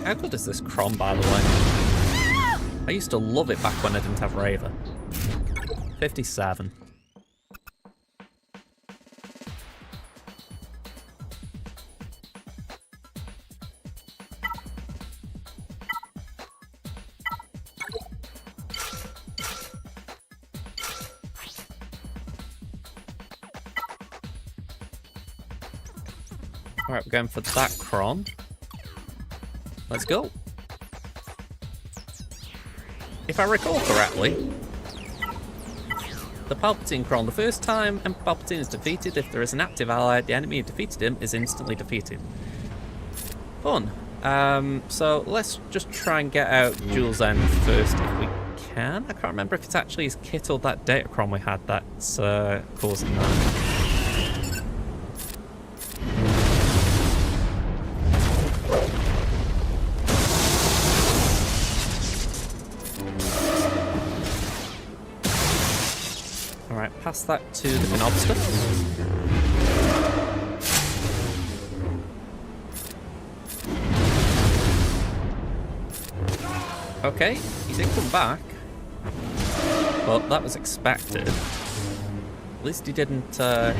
How good is this Crom, by the way? I used to love it back when I didn't have Raver. 57. Alright, we're going for that Crom. Let's go. If I recall correctly, the Palpatine Cron, the first time Emperor Palpatine is defeated, if there is an active ally, the enemy who defeated him is instantly defeated. Fun. So let's just try and get out Jules End first if we can. I can't remember if it's actually his kit or that Datacron we had that's causing that. Pass that to the Gnobster. Okay, he did come back, but that was expected. At least he didn't not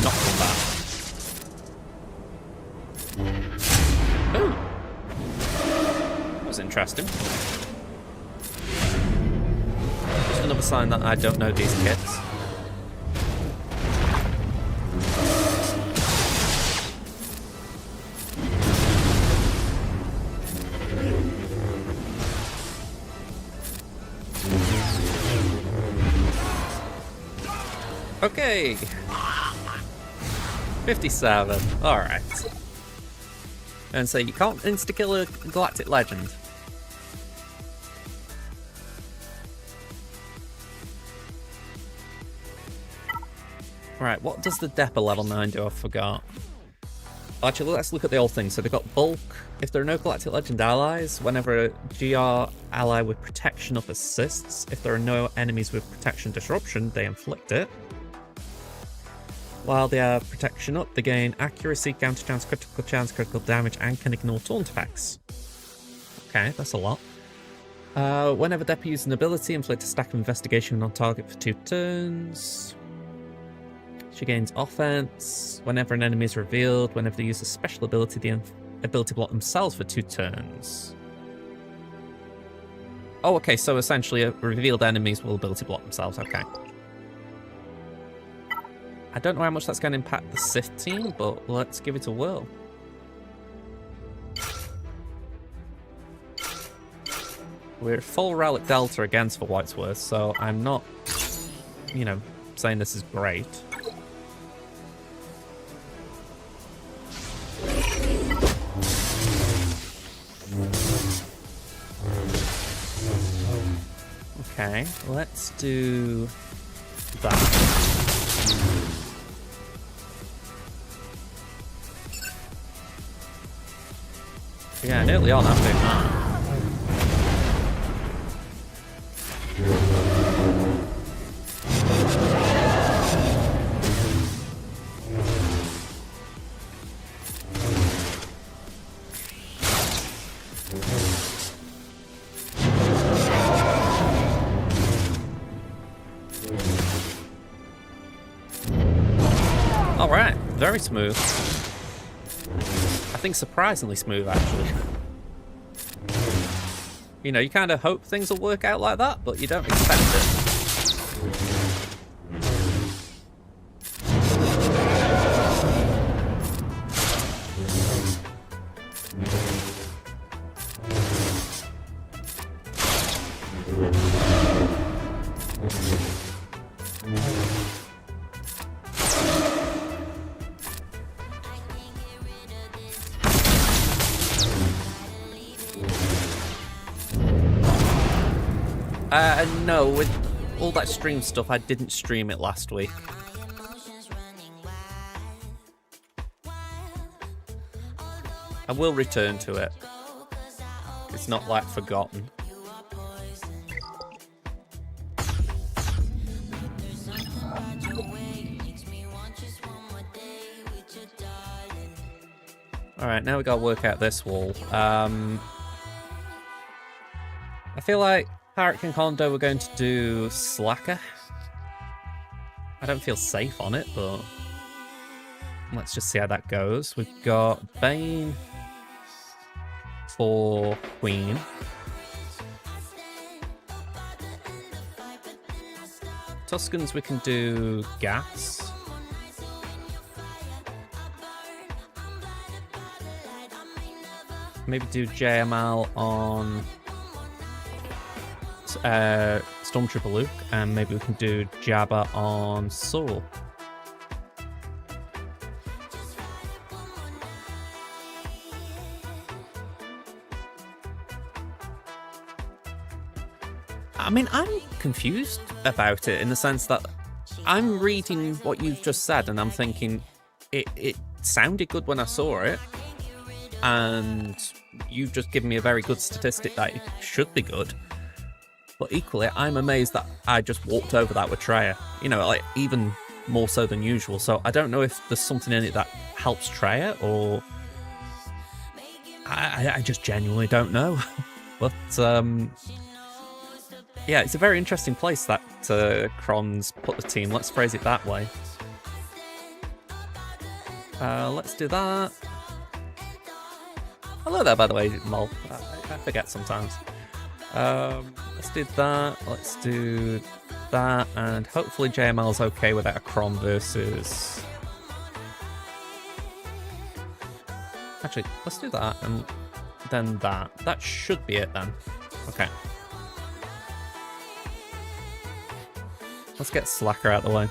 come back. Oh, that was interesting. Another sign that I don't know these kits. Okay. 57. Alright. And so you can't insta-kill a Galactic Legend. Right, what does the Depper level 9 do? I forgot. Actually, let's look at the old thing. So they've got bulk. If there are no Galactic Legend allies, whenever a GR ally with protection up assists, if there are no enemies with protection disruption, they inflict it. While they have protection up, they gain accuracy, counter chance, critical damage, and can ignore taunt effects. Okay, that's a lot. Whenever Depper uses an ability, inflict a stack of investigation on target for 2 turns. She gains offense. Whenever an enemy is revealed, whenever they use a special ability, the ability block themselves for 2 turns. Oh, okay, so essentially revealed enemies will ability block themselves, okay. I don't know how much that's going to impact the Sith team, but let's give it a whirl. We're full Relic Delta against for White's Worth, so I'm not, you know, saying this is great. Okay, let's do that. Yeah, nearly on, I'm doing that. Alright, very smooth. I think surprisingly smooth, actually. You know, you kind of hope things will work out like that, but you don't expect it. No, with all that stream stuff, I didn't stream it last week. I will return to it. It's not like forgotten. Alright, now we gotta work out this wall. I feel like Pyric and Kondo we're going to do Slacker. I don't feel safe on it, but let's just see how that goes. We've got Bane for Queen. Tuskens we can do Gas. Maybe do JML on Stormtrooper Luke, and maybe we can do Jabba on Saul. I mean, I'm confused about it in the sense that I'm reading what you've just said and I'm thinking it sounded good when I saw it, and you've just given me a very good statistic that it should be good. But equally, I'm amazed that I just walked over that with Traya. You know, like, even more so than usual. So I don't know if there's something in it that helps Traya, or I just genuinely don't know. But, yeah, it's a very interesting place that Kron's put the team. Let's phrase it that way. Let's do that. Hello there, by the way, Mol. I forget sometimes. Let's do that, let's do that, and hopefully JML's okay with that Kron versus... Actually, let's do that, and then that. That should be it then. Okay. Let's get Slacker out of the way.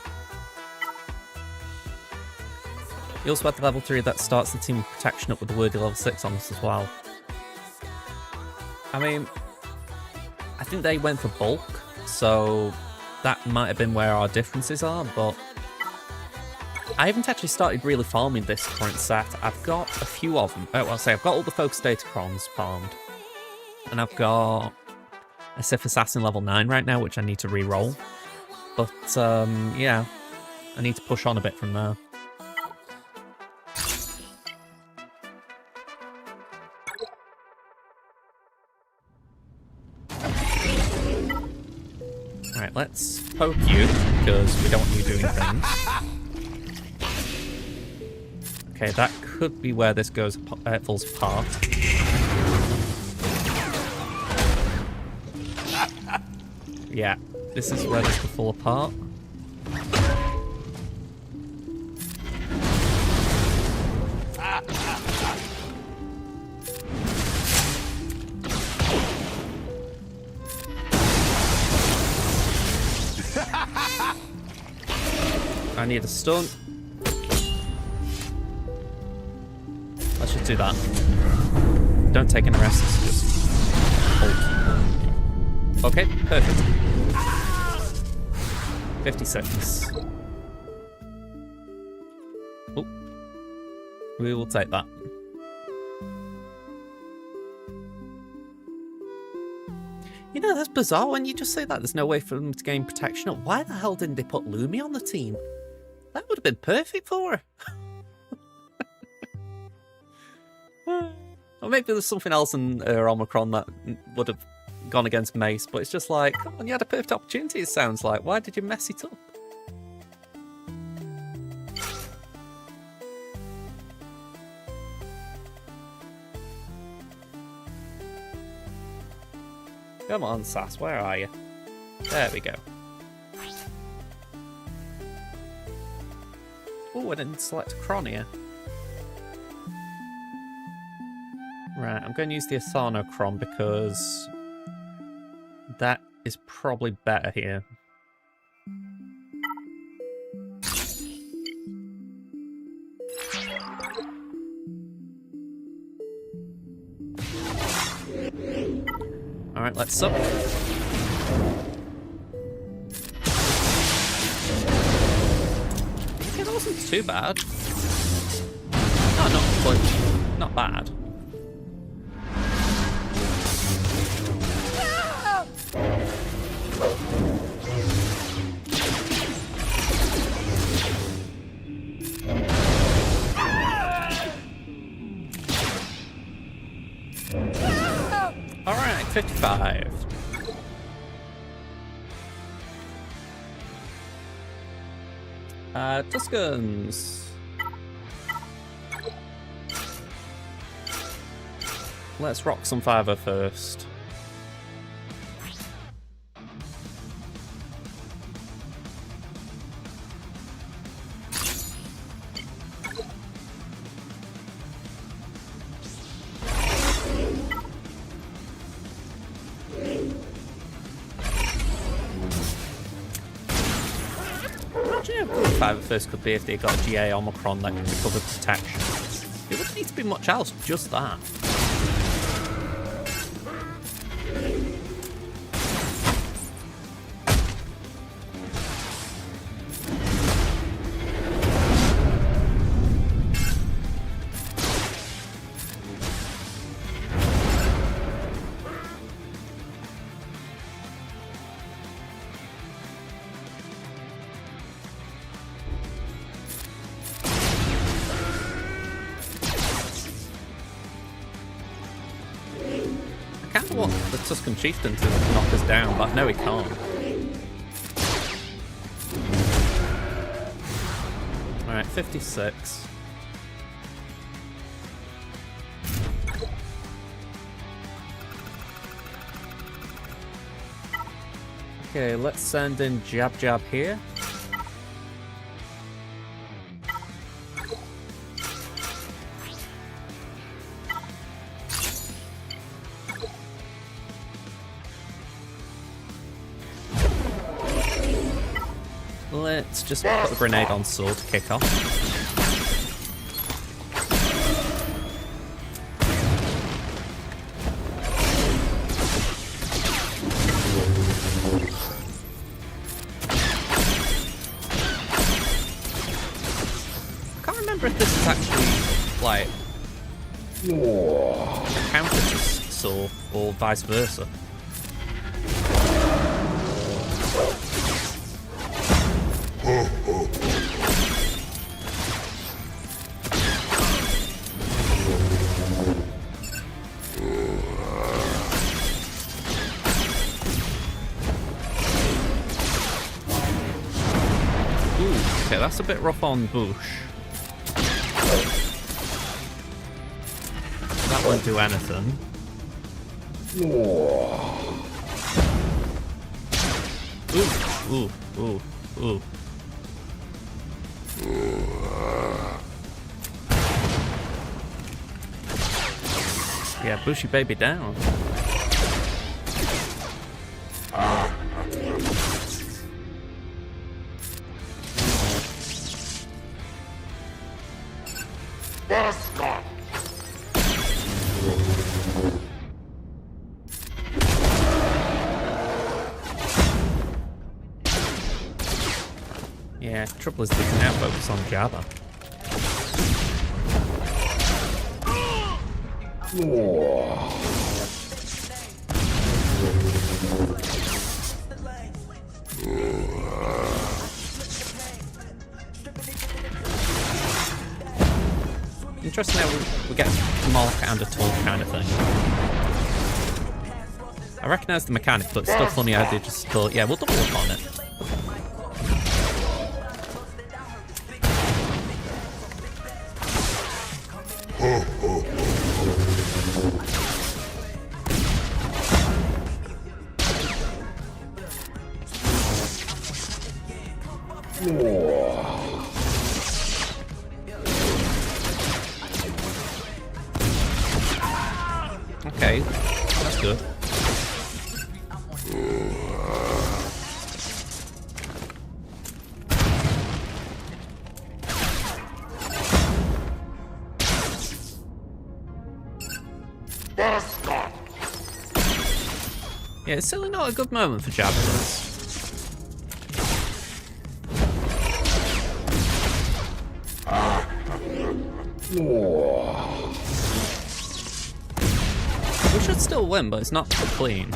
You also have the level 3 that starts the team protection up with the wordy level 6 on us as well. I mean, I think they went for bulk, so that might have been where our differences are, but I haven't actually started really farming this current set. I've got a few of them. I've got all the Focus Datacrons farmed. And I've got a Sith Assassin level 9 right now, which I need to re-roll. But, yeah, I need to push on a bit from there. Alright, let's poke you, because we don't want you doing things. Okay, that could be where this goes, falls apart. Yeah, this is where this could fall apart. I need a stun. Let's just do that. Don't take any risks, just hold. Okay, perfect. 56. Oh. We will take that. You know, that's bizarre when you just say that. There's no way for them to gain protection. Why the hell didn't they put Lumi on the team? That would have been perfect for her. Or maybe there's something else in Omicron that would have gone against Mace, but it's just like, come on, you had a perfect opportunity, it sounds like. Why did you mess it up? Come on, Sass, where are you? There we go. Oh, I didn't select Kron here. Right, I'm going to use the Asano Kron because that is probably better here. Alright, let's sup. Okay, that wasn't too bad. No, not quite. Not bad. Alright, 55. Tuscans. Let's rock some fiver first. First could be if they got a GA Omicron that could recover protection. It wouldn't need to be much else, just that. The Tuscan Chieftain to knock us down, but no, he can't. Alright, 56. Okay, let's send in Jab Jab here. Let's just put the grenade on sword to kick off. remember if this is actually, like, a counter to Saw, or vice versa. Okay, that's a bit rough on Bush. That won't do anything. Ooh. Yeah, Bushy baby down. Yeah, trouble is they can now focus on Jabba. Interesting how we get Mark and a tool kind of thing. I recognise the mechanic, but it's still funny how they just thought, yeah, we'll double up on it. Okay, that's good. Yeah, it's certainly not a good moment for Jabba. We should still win, but it's not clean.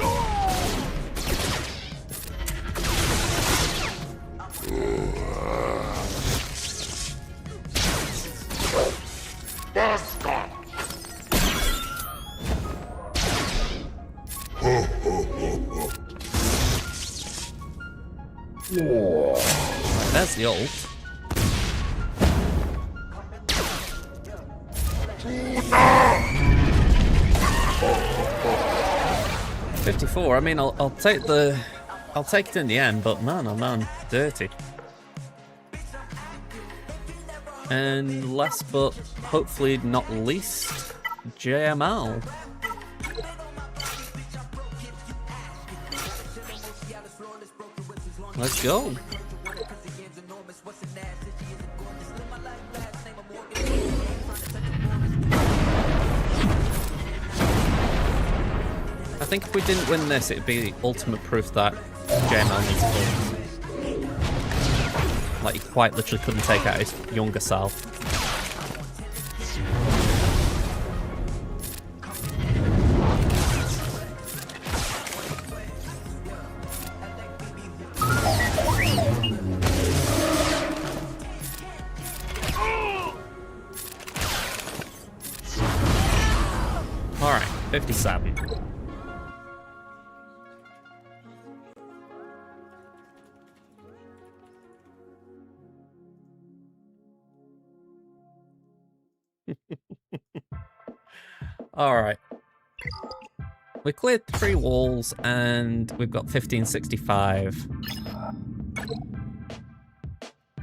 There's the ult. $54. I mean, I'll take it in the end, but man, oh man, dirty. And last but hopefully not least, JML. Let's go. I think if we didn't win this, it'd be ultimate proof that JML needs to win. Like, he quite literally couldn't take out his younger self. Alright, 57. Alright. We cleared 3 walls and we've got 1565.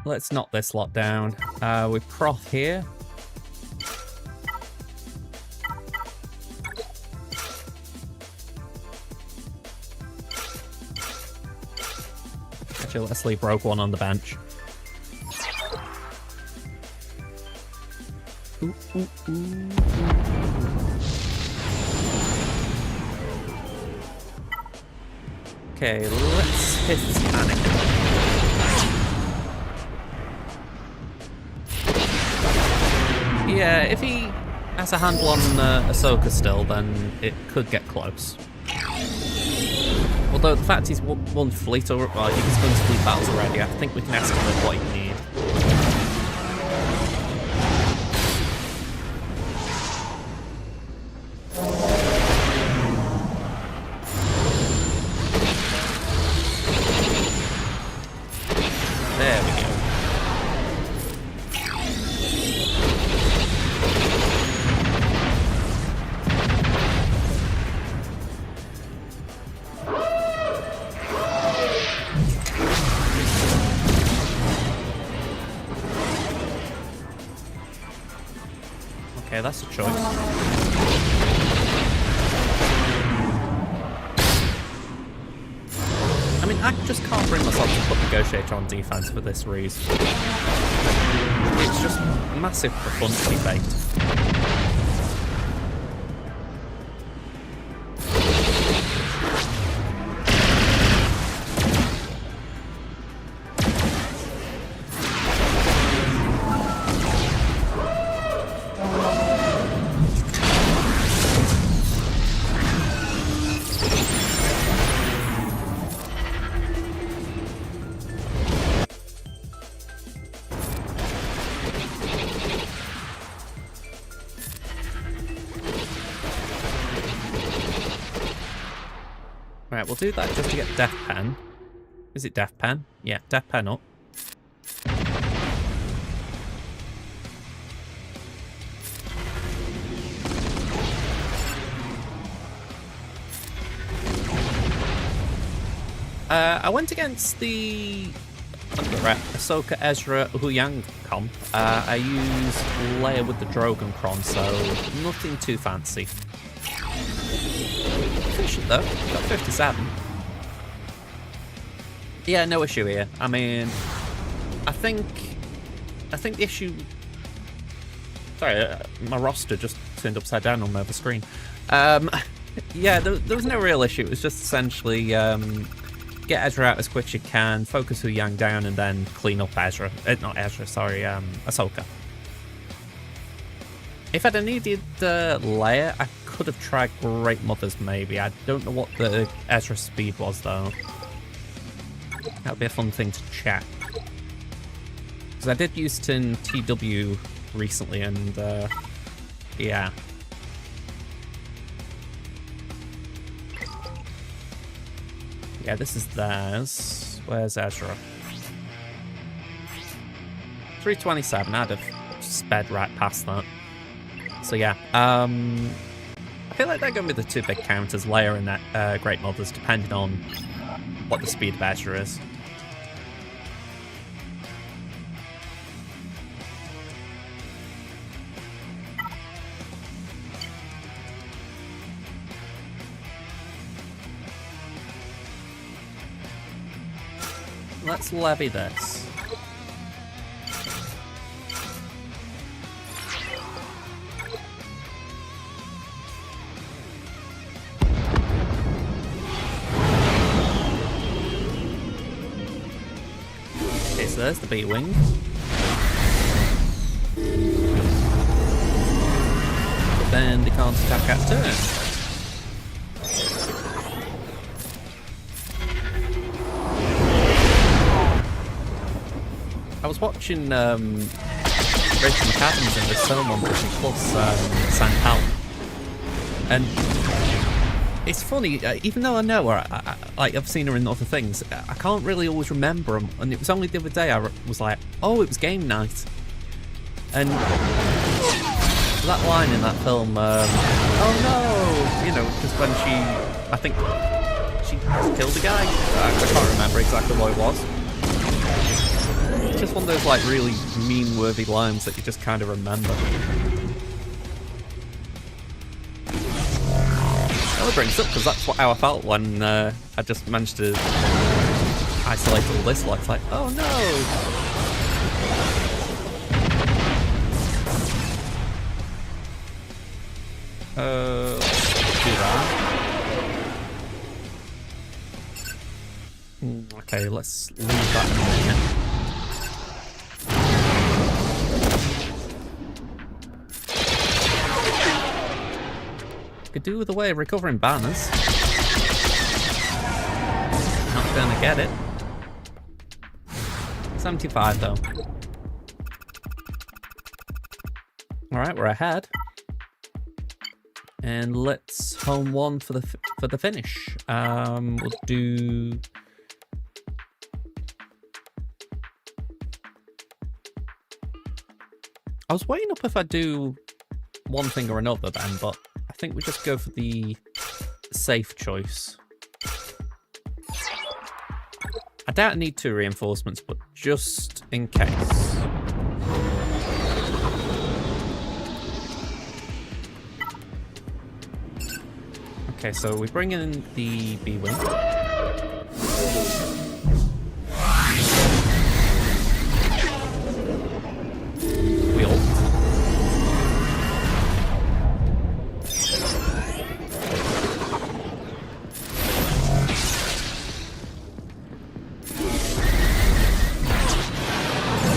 Let's knock this lot down. With Proth here. Actually, let's leave Rogue One on the bench. Ooh, ooh, ooh. Okay, let's hit Anakin. Yeah, if he has a handle on Ahsoka still, then it could get close. Although the fact he's won fleet, or well, he's won fleet battles already, I think we can estimate what he need. There we go. Okay, that's a choice. I mean, I just can't bring myself to put Negotiator on defense for this reason. It's just massive profundity bait. Right, we'll do that just to get Death Pen. Is it Death Pen? Yeah, Death Pen up. I went against the Ahsoka, Ezra, Huyang comp. I used Leia with the Drogon Cron, so nothing too fancy. Efficient though, got 57. Yeah, no issue here. I mean, I think the issue. Sorry, my roster just turned upside down on my other screen. Yeah, there was no real issue. It was just essentially get Ezra out as quick as you can, focus Huyang down, and then clean up Ezra. Not Ezra, sorry, Ahsoka. If I'd have needed Leia, I could have tried Great Mothers maybe. I don't know what the Ezra speed was though. That would be a fun thing to check. Because I did use it in TW recently and yeah. Yeah, this is theirs. Where's Ezra? 327, I'd have sped right past that. So yeah, I feel like they're going to be the two big counters, Leia and that Great Mothers, depending on what the speed of Ezra is. Let's levy this. Okay, so there's the B-Wing. But then they can't attack at turn. I was watching Rachel McAdams in the Solomon plus San Pal, and it's funny. Even though I know her, I've seen her in other things, I can't really always remember them. And it was only the other day I was like, "Oh, it was game night," and that line in that film, "Oh no," you know, because when I think she killed a guy. I can't remember exactly what it was. It's just one of those like really meme-worthy lines that you just kind of remember. It only brings up because that's how I felt when I just managed to isolate all this. Like, oh no! Let's do that. Okay, let's leave that in there. Could do with a way of recovering banners. Not gonna get it. 75 though. Alright, we're ahead. And let's home one for the finish. We'll do... I was weighing up if I do one thing or another then, but I think we just go for the safe choice. I doubt I need 2 reinforcements, but just in case. Okay, so we bring in the B-Wing. We ult.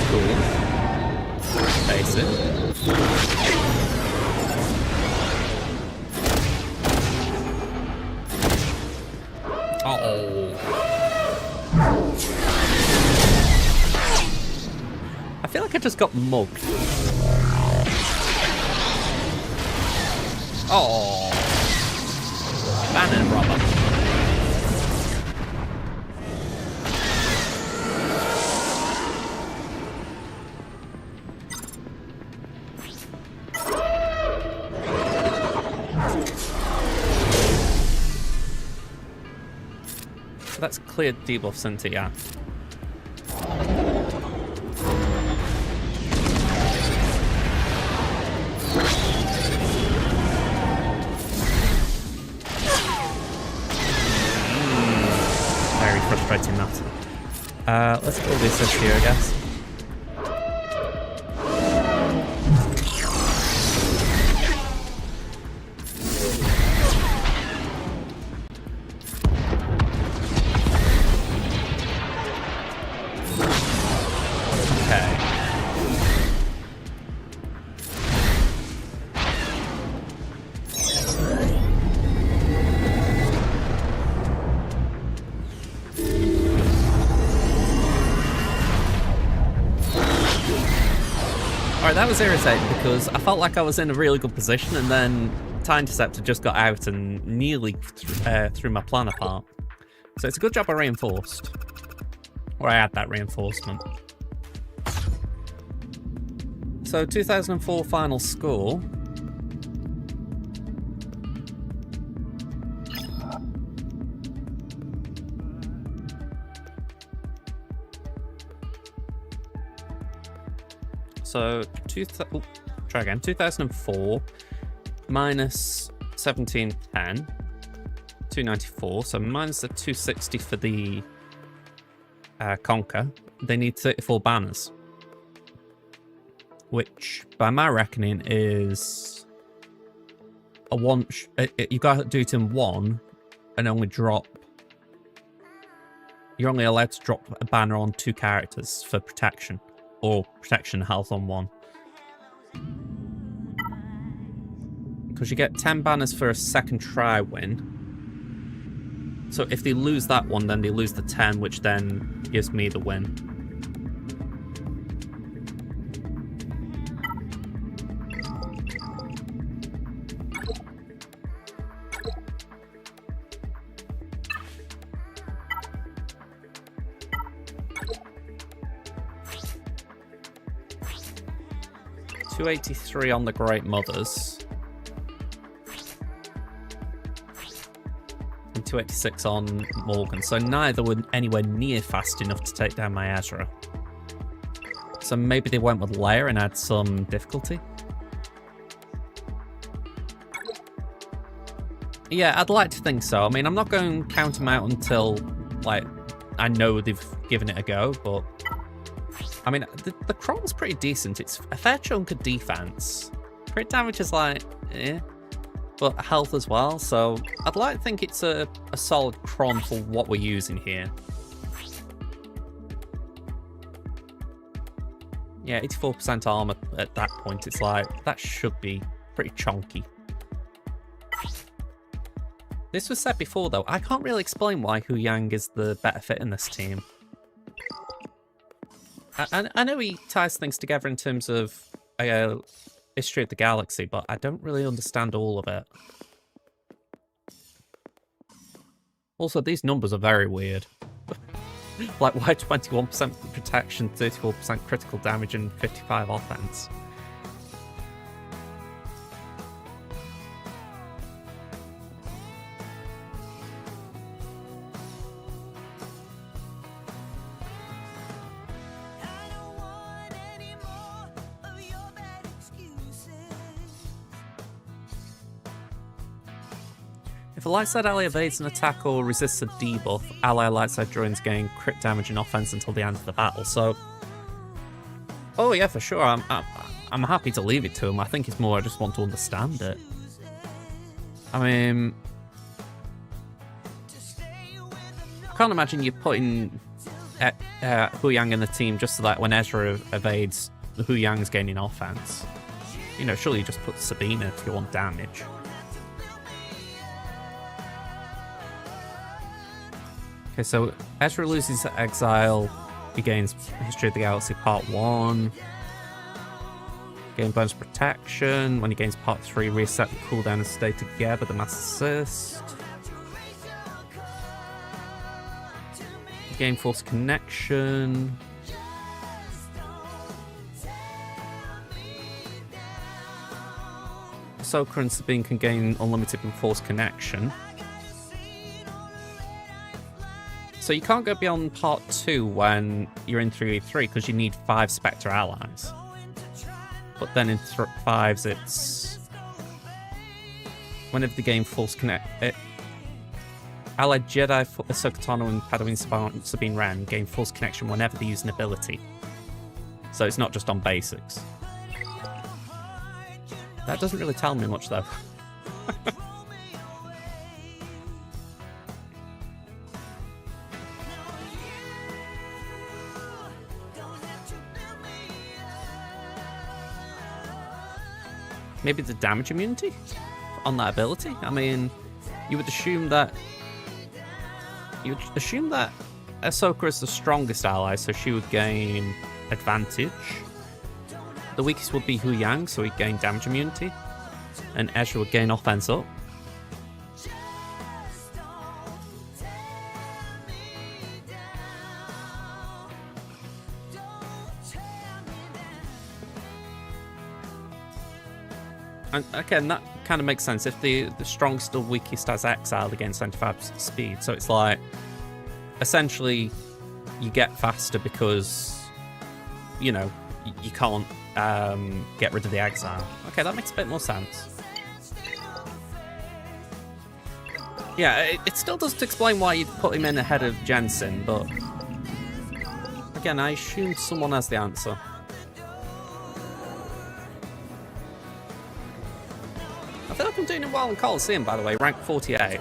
Cool. Face it. I feel like I just got mugged. Oh, banner robber. So that's cleared debuffs into, yeah. Frustrating that. Let's go the assist here, I guess. Okay. Alright, that was irritating because I felt like I was in a really good position and then TIE Interceptor just got out and nearly threw my plan apart. So it's a good job I reinforced. Or I had that reinforcement. So 2004 final score. So, try again. 2004 minus 1710, 294. So minus the 260 for the Conquer. They need 34 banners, which, by my reckoning, is a one. You got to do it in one, and only drop. You're only allowed to drop a banner on 2 characters for protection. Or protection health on 1. Because you get 10 banners for a second try win. So if they lose that one, then they lose the 10, which then gives me the win. $283 on the Great Mothers. And 286 on Morgan. So neither were anywhere near fast enough to take down my Ezra. So maybe they went with Leia and had some difficulty. Yeah, I'd like to think so. I mean, I'm not going to count them out until, like, I know they've given it a go, but... I mean, the Cron's pretty decent. It's a fair chunk of defense. Crit damage is like, eh. But health as well, so I'd like to think it's a solid Cron for what we're using here. Yeah, 84% armor at that point. It's like, that should be pretty chunky. This was said before, though. I can't really explain why Hu Yang is the better fit in this team. I know he ties things together in terms of history of the galaxy, but I don't really understand all of it. Also, these numbers are very weird. Like, why 21% protection, 34% critical damage, and 55 offense? If a light side ally evades an attack or resists a debuff, ally light side drones gain crit damage and offense until the end of the battle. So, oh yeah, for sure. I'm happy to leave it to him. I think it's more I just want to understand it. I mean, I can't imagine you putting Hu Yang in the team just so that when Ezra evades, Hu Yang's gaining offense. You know, surely you just put Sabina if you want damage. Okay, so Ezra loses exile, he gains History of the Galaxy Part 1. Gain bonus protection. When he gains Part 3, reset the cooldown and stay together, the Mass Assist. Gain Force Connection. Ahsoka and Sabine can gain unlimited and Force Connection. So you can't go beyond Part 2 when you're in 3v3 because you need 5 Spectre allies. But then in 5s it's... whenever the game Force Connect... Allied Jedi, Ahsoka Tano and Padawan Sabine Wren gain Force Connection whenever they use an ability. So it's not just on basics. That doesn't really tell me much though. Maybe the damage immunity on that ability? I mean, you would assume that Ahsoka is the strongest ally, so she would gain advantage. The weakest would be Hu Yang, so he'd gain damage immunity. And Ezra would gain offense up. And again, that kind of makes sense. If the strongest or weakest has exiled against 75% speed, so it's like, essentially, you get faster because, you know, you can't get rid of the exile. Okay, that makes a bit more sense. Yeah, it still doesn't explain why you'd put him in ahead of Jensen, but again, I assume someone has the answer. I feel like I'm doing it well in Coliseum, by the way, rank 48.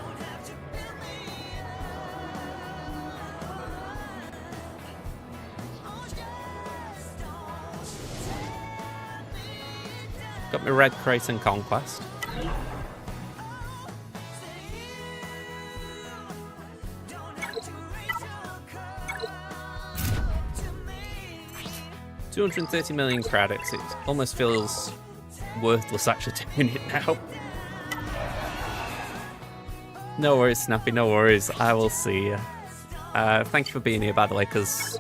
Got my red crate in Conquest. $230 million credits. It almost feels worthless actually doing it now. No worries, Snappy, no worries. I will see you. Thank you for being here, by the way, because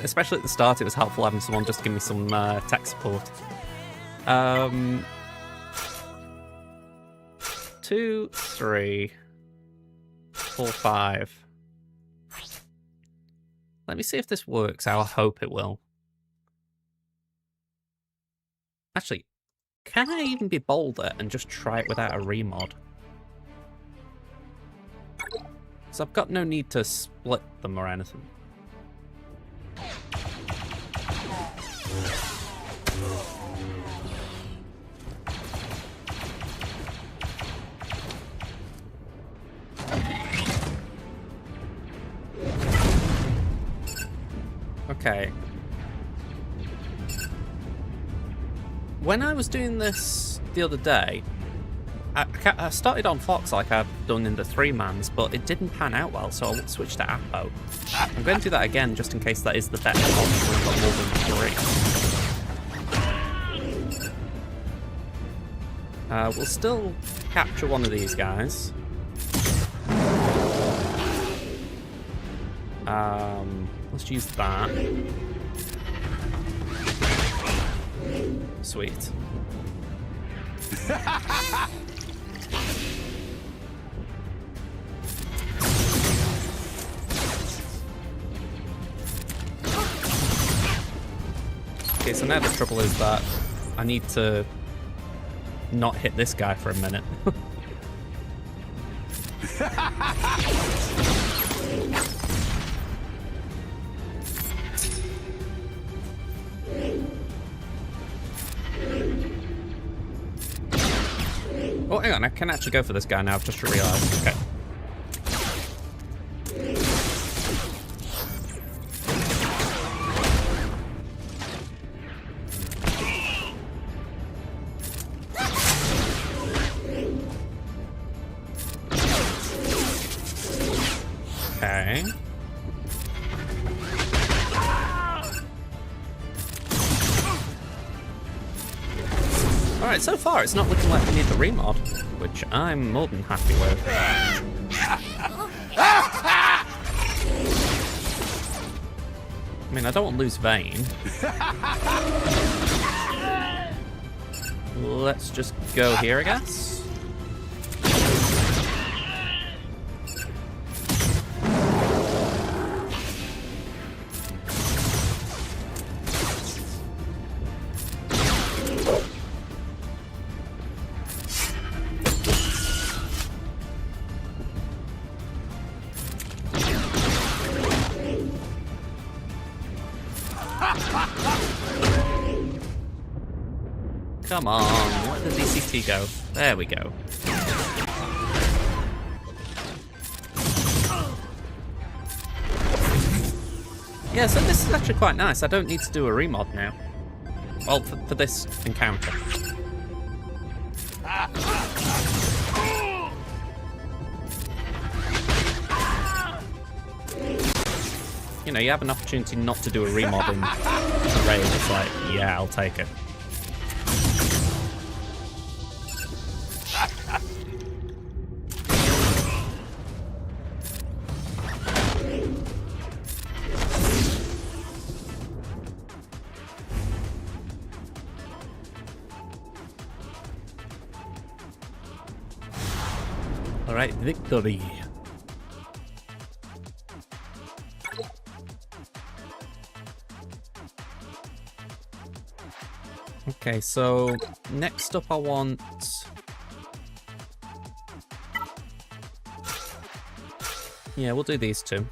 especially at the start, it was helpful having someone just give me some tech support. 2, 3, 4, 5. Let me see if this works. I hope it will. Actually, can I even be bolder and just try it without a remod? So I've got no need to split them or anything. Okay. When I was doing this the other day, I started on Fox like I've done in the 3-mans, but it didn't pan out well, so I'll switch to Apo. I'm going to do that again just in case that is the better option. We've got more than 3. We'll still capture one of these guys. Let's use that. Sweet. Okay, so now the trouble is that I need to not hit this guy for a minute. Oh, hang on, I can actually go for this guy now, I've just realised. Okay. Okay. Alright, so far it's not looking like we need the remod, which I'm more than happy with. I mean, I don't want to lose Vayne. Let's just go here, I guess. Come on, where did the DCT go? There we go. Yeah, so this is actually quite nice. I don't need to do a remod now. Well, for this encounter. You know, you have an opportunity not to do a remod in the raid. It's like, yeah, I'll take it. Alright, victory. Okay, so next up I want... Yeah, we'll do these two.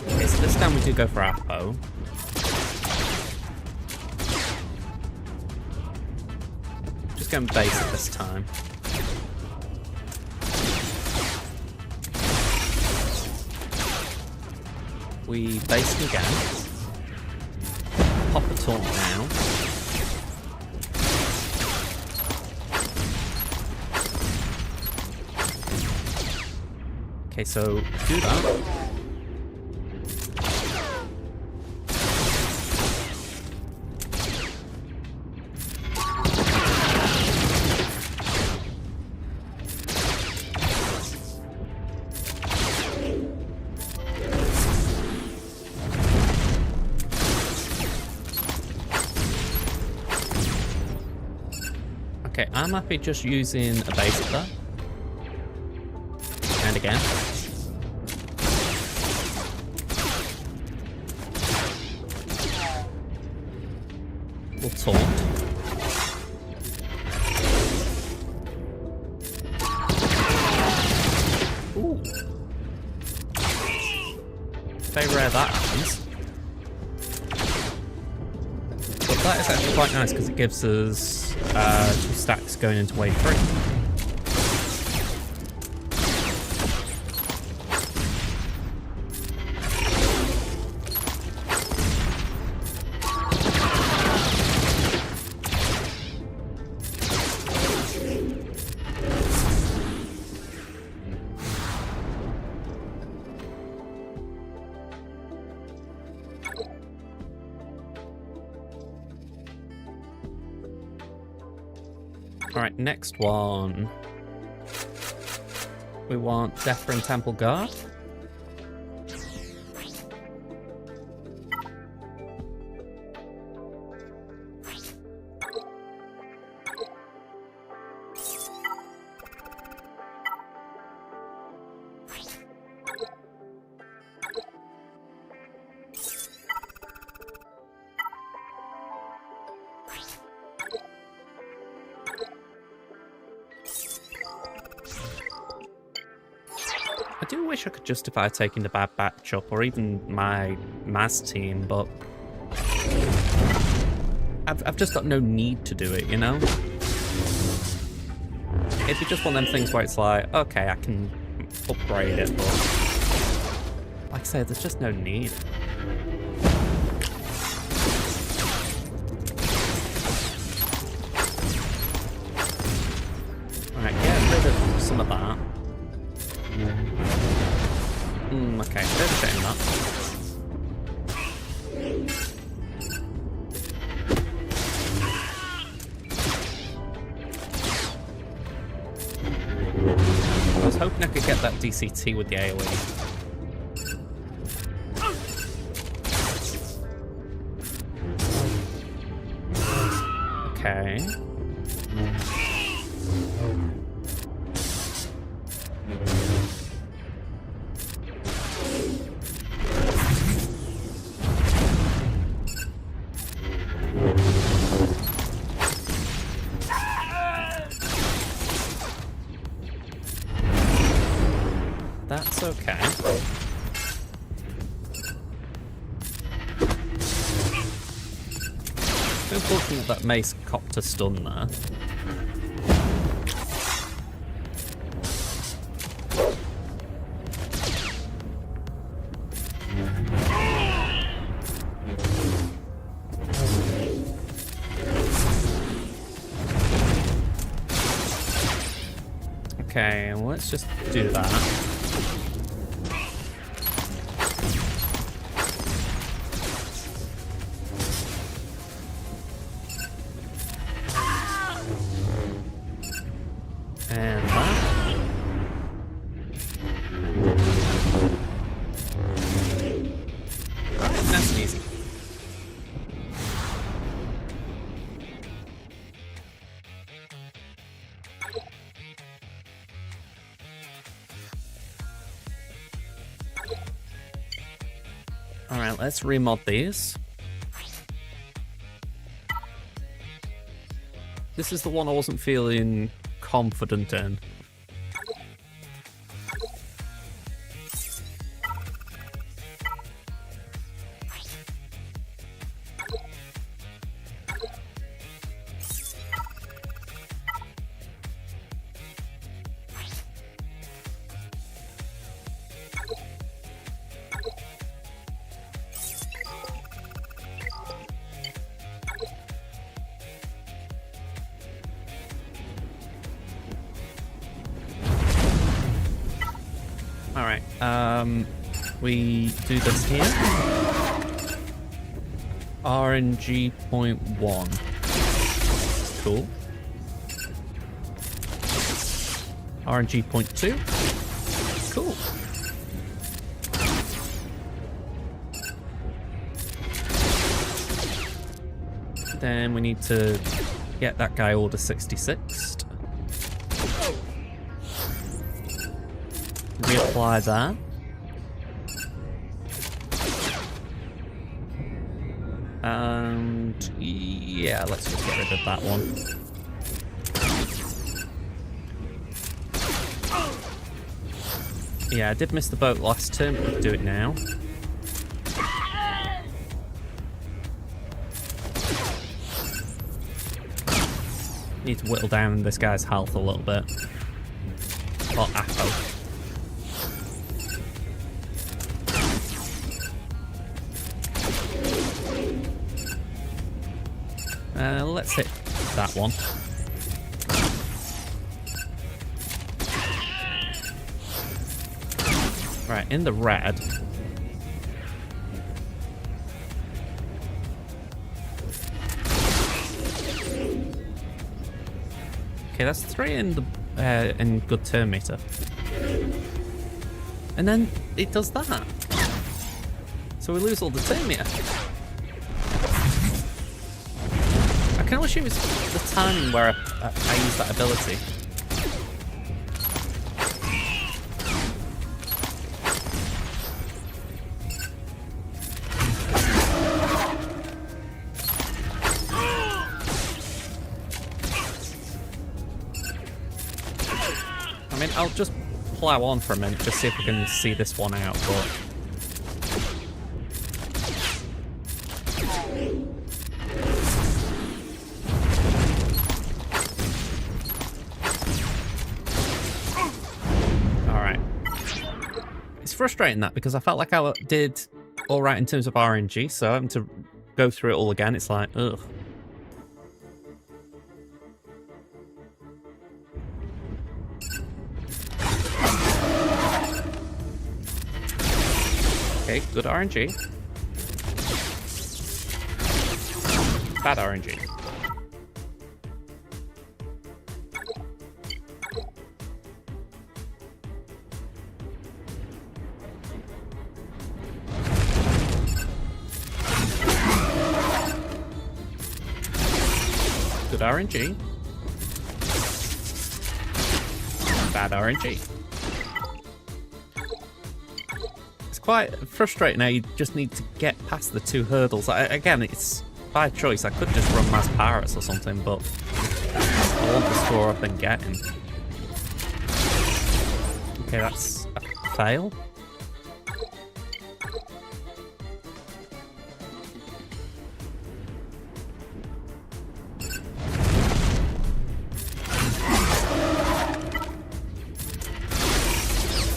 Okay, so this time we do go for Apo. Just going basic this time. We base him again. Pop a taunt now. Okay, so do that. Okay, I'm happy just using a basic there. And again. We'll taunt. very rare that happens. But that is actually quite nice because it gives us 2 stacks going into wave 3. Alright, next one. We want Zephyr and Temple Guard. I do wish I could justify taking the bad matchup or even my Maz team, but I've just got no need to do it, you know? It'd be just one of them things where it's like, okay, I can upgrade it, but like I say, there's just no need. Alright, get rid of some of that. Okay, bit of a shame that. I was hoping I could get that DCT with the AoE. Okay. That's okay. It's unfortunate that Mace copped a stun there. Okay, well, let's just do that. And that. Alright, nice and easy. Alright, let's remod these. This is the one I wasn't feeling confident in. Alright, we do this here. RNG.1. Cool. RNG.2. Cool. Then we need to get that guy Order 66'd. Reapply that. And yeah, let's just get rid of that one. Yeah, I did miss the boat last turn, but we can do it now. Need to whittle down this guy's health a little bit. Or Appo. Let's hit that one. Right, in the red. Okay, that's 3 in the in good turn meter. And then it does that. So we lose all the turn meter. I can only assume it's the timing where I use that ability. I mean, I'll just plow on for a minute, just see if we can see this one out, but... Alright. It's frustrating that, because I felt like I did alright in terms of RNG, so having to go through it all again, it's like, ugh. Okay, good RNG. Bad RNG. Good RNG. Bad RNG. Quite frustrating how you just need to get past the 2 hurdles. Again, it's by choice. I could just run mass pirates or something, but I want to score up and get him. Okay, that's a fail.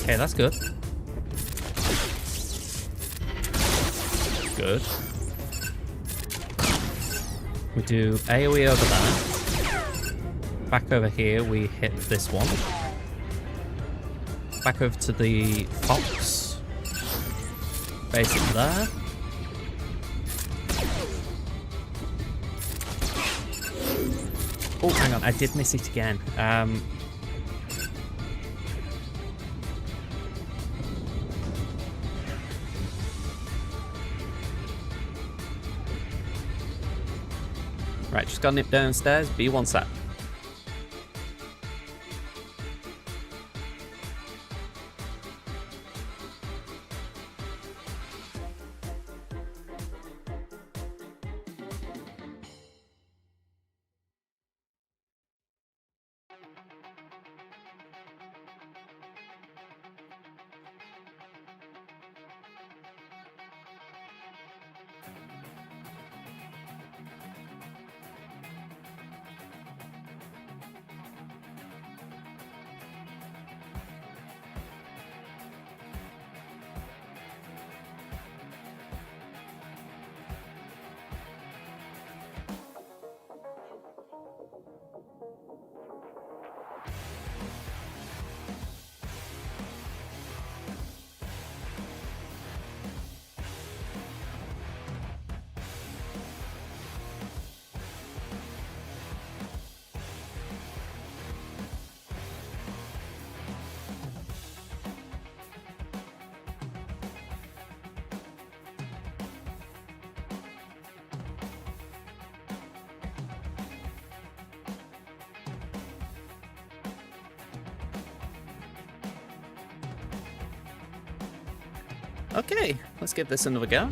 Okay, that's good. Good. We do AoE over there. Back over here, we hit this one. Back over to the fox. Base it there. Oh, hang on, I did miss it again. Right, just gotta nip downstairs, be one sec. Okay, let's give this another go.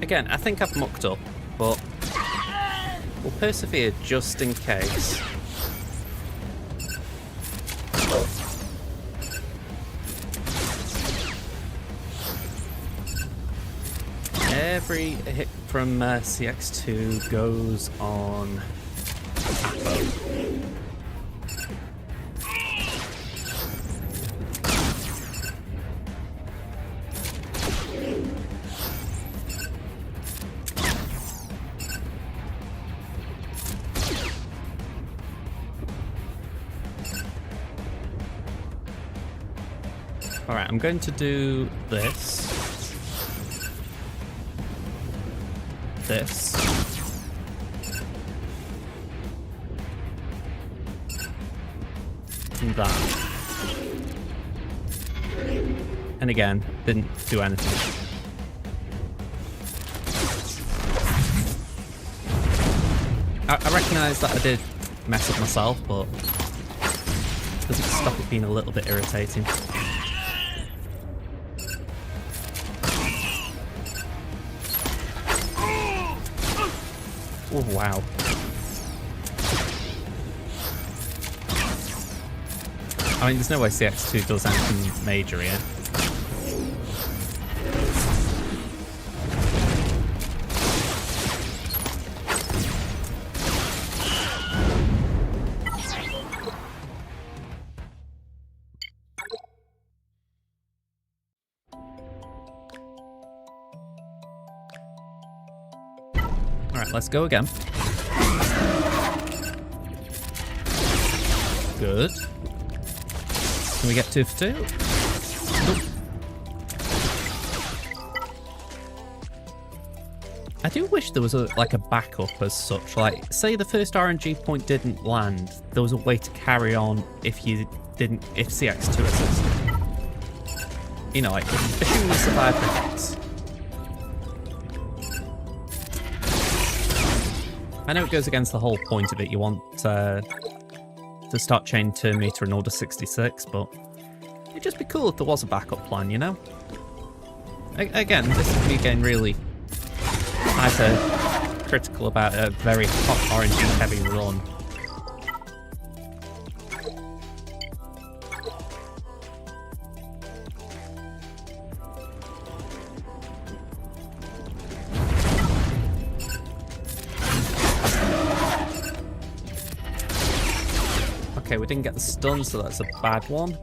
Again, I think I've mucked up, but we'll persevere just in case. Every hit from CX2 goes on Apo. Alright, I'm going to do this. This. And that. And again, didn't do anything. I recognise that I did mess up myself, but doesn't stop it being a little bit irritating. Oh, wow. I mean, there's no way CX2 does anything major yet. Alright, let's go again. Good. Can we get 2 for 2? Nope. I do wish there was a backup as such. Like, say the first RNG point didn't land, there was a way to carry on if CX2 assisted. You know, like, assuming you survive the hits. I know it goes against the whole point of it. You want to start chain turn meter in order 66, but it'd just be cool if there was a backup plan, you know? Again, this is me getting really critical about a very hot RNG heavy run. Okay, we didn't get the stun, so that's a bad one.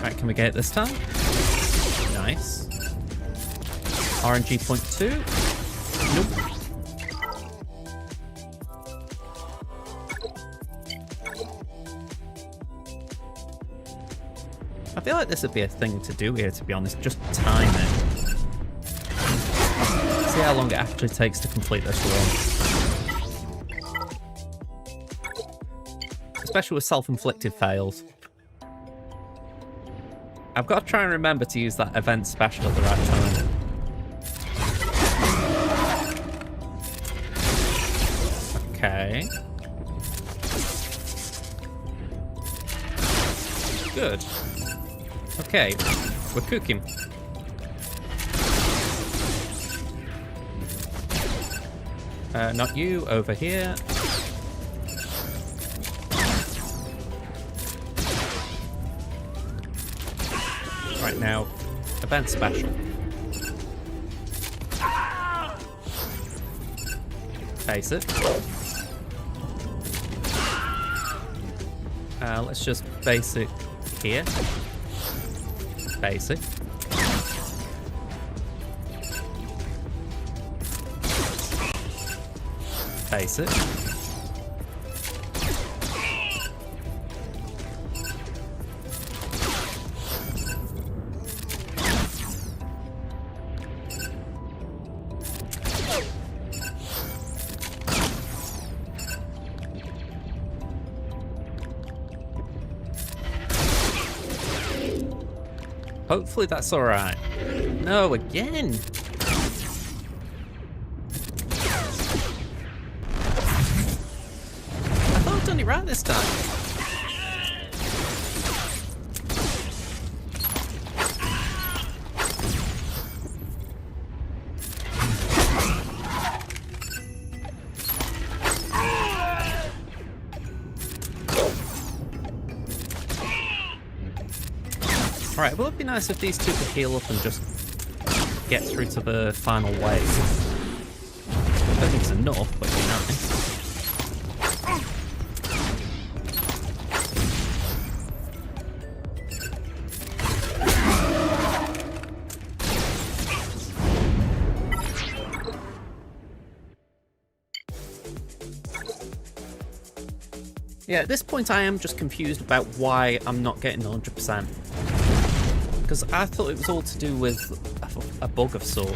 Right, can we get it this time? Nice. RNG point 2. Nope. I feel like this would be a thing to do here, to be honest. Just time it. See how long it actually takes to complete this run. Especially with self-inflicted fails. I've got to try and remember to use that event special at the right time. Okay. Good. Okay, we're cooking. Not you, over here. Right now, event special. Face it. Let's just basic here. Basic. Basic. Hopefully that's alright. No, again! I thought I'd done it right this time. Alright, well, it'd be nice if these two could heal up and just get through to the final wave. I don't think it's enough, but it'd be nice. Yeah, at this point I am just confused about why I'm not getting 100%. Because I thought it was all to do with a bug of sorts.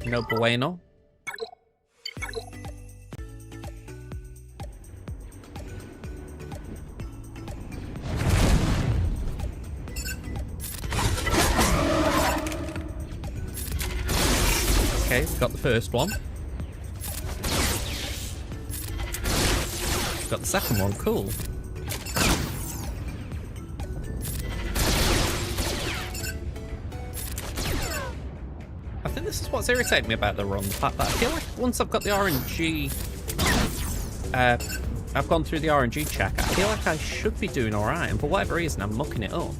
No bueno. Okay, we've got the first one. Got the second one, cool. I think this is what's irritating me about the run, the fact that I feel like once I've got the RNG, I've gone through the RNG check, I feel like I should be doing alright, and for whatever reason I'm mucking it up.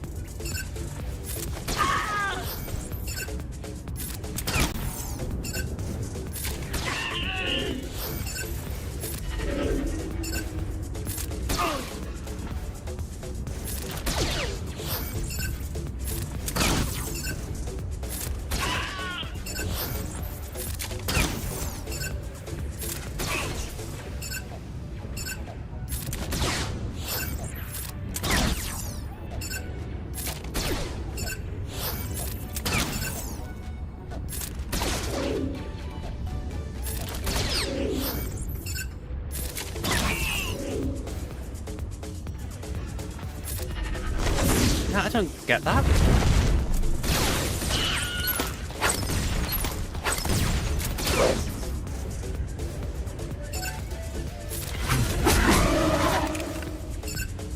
I don't get that.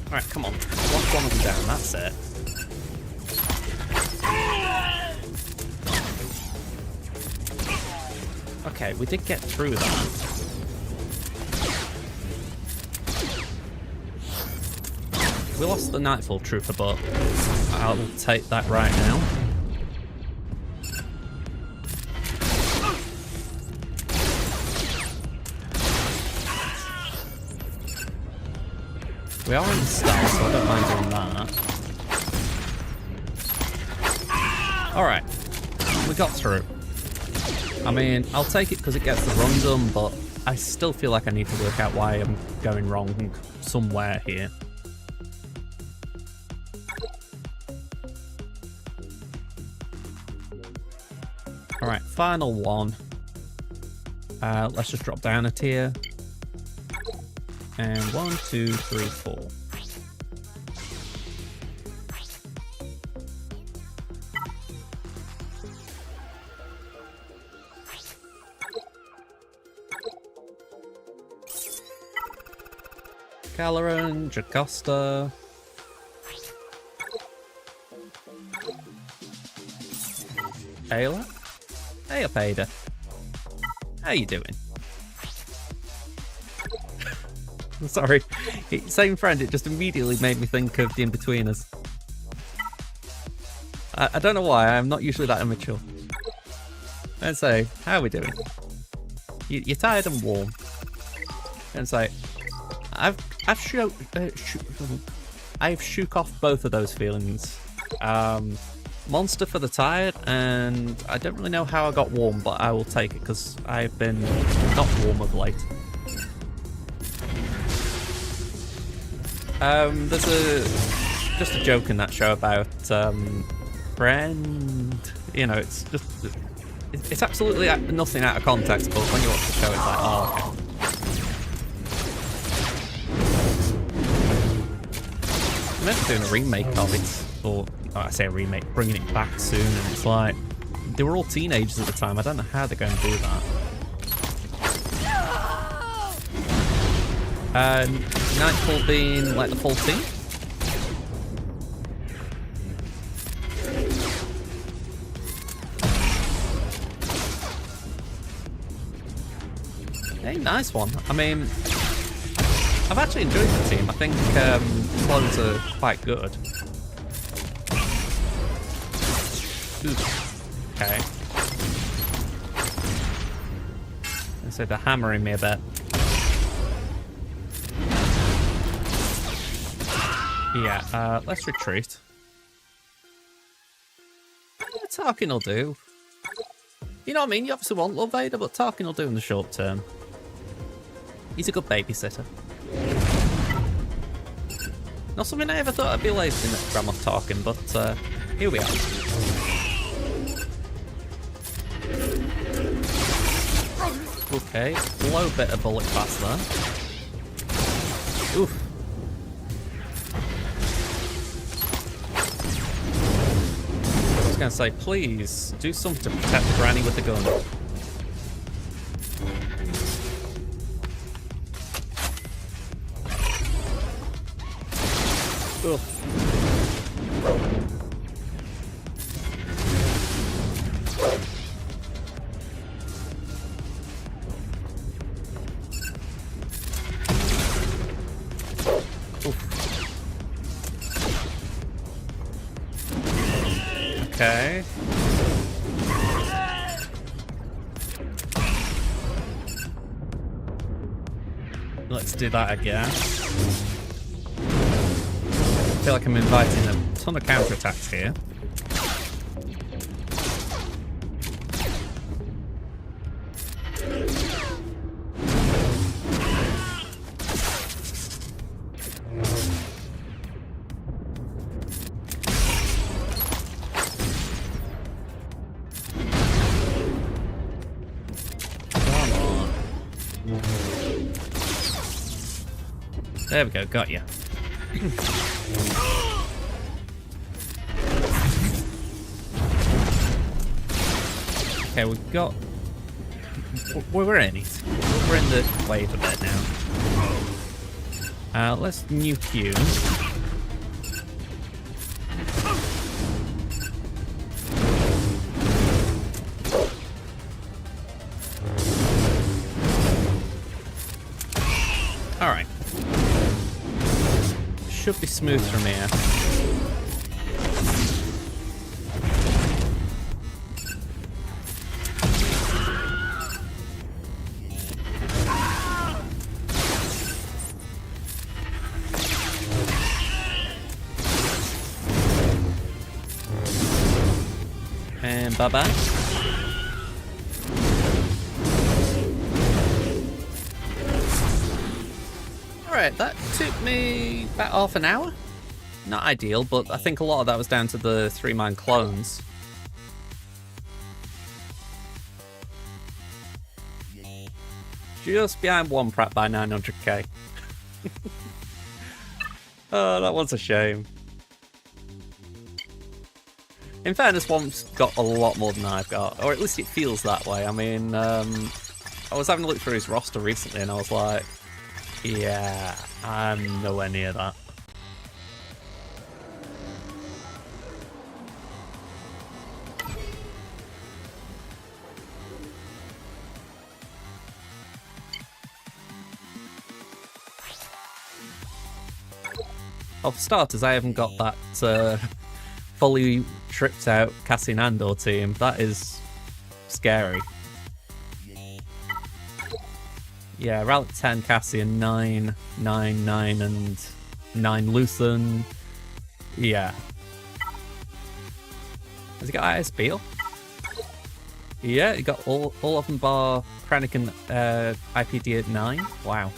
Alright, come on. Lock one of them down, that's it. Okay, we did get through that. We lost the Nightfall Trooper, but I'll take that right now. We are in the stealth, so I don't mind doing that. Alright, we got through. I mean, I'll take it because it gets the run done, but I still feel like I need to work out why I'm going wrong somewhere here. Alright, final one. Let's just drop down a tier. And 1, 2, 3, 4. Caloran, Jocasta. Ayla? Hey up, Ada. How you doing? Sorry, same friend, it just immediately made me think of the In-Betweeners. I don't know why, I'm not usually that immature. And say, how are we doing? You're tired and warm. And say, I've shook off both of those feelings. Monster for the tired, and I don't really know how I got warm, but I will take it because I've been not warm of late. There's just a joke in that show about friend. You know, it's just it's absolutely nothing out of context, but when you watch the show, it's like, oh, okay. I'm meant to be doing a remake of it, or I say a remake, bringing it back soon, and it's like they were all teenagers at the time. I don't know how they're going to do that. Nightfall being like the full team. Hey, nice one. I mean, I've actually enjoyed the team. I think clones are quite good. Ooh. Okay. And so they're hammering me a bit. Yeah, let's retreat. Tarkin will do. You know what I mean? You obviously want Lord Vader, but Tarkin will do in the short term. He's a good babysitter. Not something I ever thought I'd be lazy in Grand Moff Tarkin, but here we are. Okay, low bit of bullet pass there. Oof. I was going to say, please do something to protect the granny with the gun. Ugh. Okay. Let's do that again. I feel like I'm inviting a ton of counterattacks here. There we go, got you. Okay, we've got... We're in it. We're in the wave a bit now. Let's nuke you. Alright. Should be smooth from here. And bye-bye. Alright, that took me about half an hour. Not ideal, but I think a lot of that was down to the 3-man clones. Just behind one Pratt by 900k. Oh, that was a shame. In fairness, one's got a lot more than I've got, or at least it feels that way. I mean, I was having a look through his roster recently and I was like, yeah, I'm nowhere near that. Well, for starters, I haven't got that fully tripped out Cassian Andor team. That is scary. Yeah, Relic 10 Cassian, 9, 9, 9, and 9 Luthen. Yeah. Has he got IS Beal? Yeah, he got all of them bar Krennic and IPD at 9. Wow.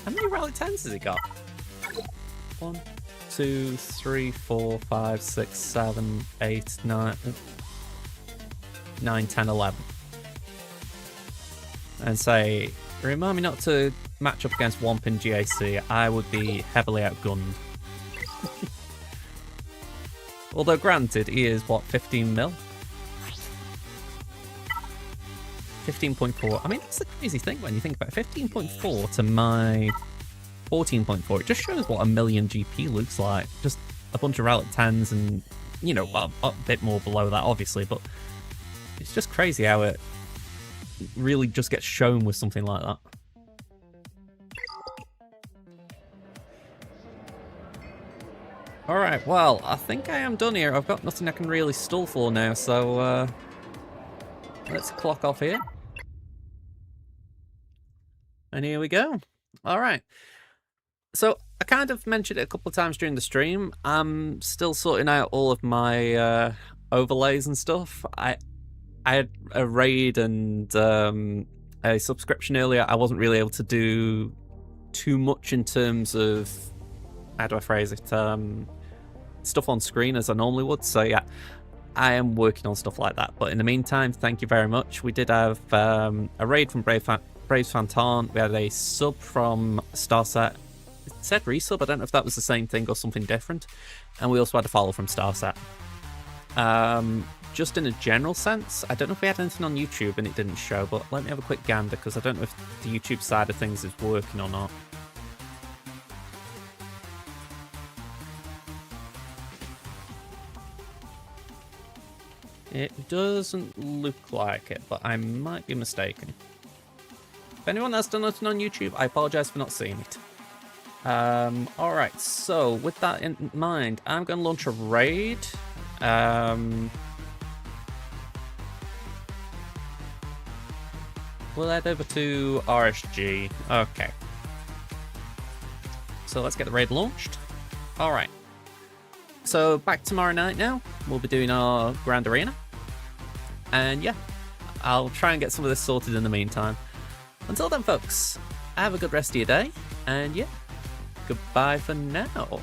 How many Relic 10s has he got? 1, 2, 3, 4, 5, 6, 7, 8, 9... 9, 10, 11. And say, remind me not to match up against Womp in GAC. I would be heavily outgunned. Although granted, he is, what, 15 mil? 15.4. I mean, that's the crazy thing when you think about it. 15.4 to my 14.4. It just shows what a million GP looks like. Just a bunch of Relic 10s and, you know, a bit more below that, obviously, but it's just crazy how it really just gets shown with something like that. Alright, well, I think I am done here. I've got nothing I can really stall for now, so let's clock off here. And here we go. Alright. So, I kind of mentioned it a couple of times during the stream. I'm still sorting out all of my overlays and stuff. I had a raid and a subscription earlier. I wasn't really able to do too much in terms of, how do I phrase it, stuff on screen as I normally would. So yeah, I am working on stuff like that. But in the meantime, thank you very much. We did have a raid from Braves Fantan. We had a sub from Starset. It said resub. I don't know if that was the same thing or something different. And we also had a follow from Starset. Just in a general sense, I don't know if we had anything on YouTube and it didn't show, but let me have a quick gander because I don't know if the YouTube side of things is working or not. It doesn't look like it, but I might be mistaken. If anyone has done anything on YouTube, I apologize for not seeing it. Alright, so with that in mind, I'm going to launch a raid. We'll head over to RSG. Okay. So let's get the raid launched. Alright. So back tomorrow night now. We'll be doing our Grand Arena. And yeah, I'll try and get some of this sorted in the meantime. Until then, folks, have a good rest of your day. And yeah, goodbye for now.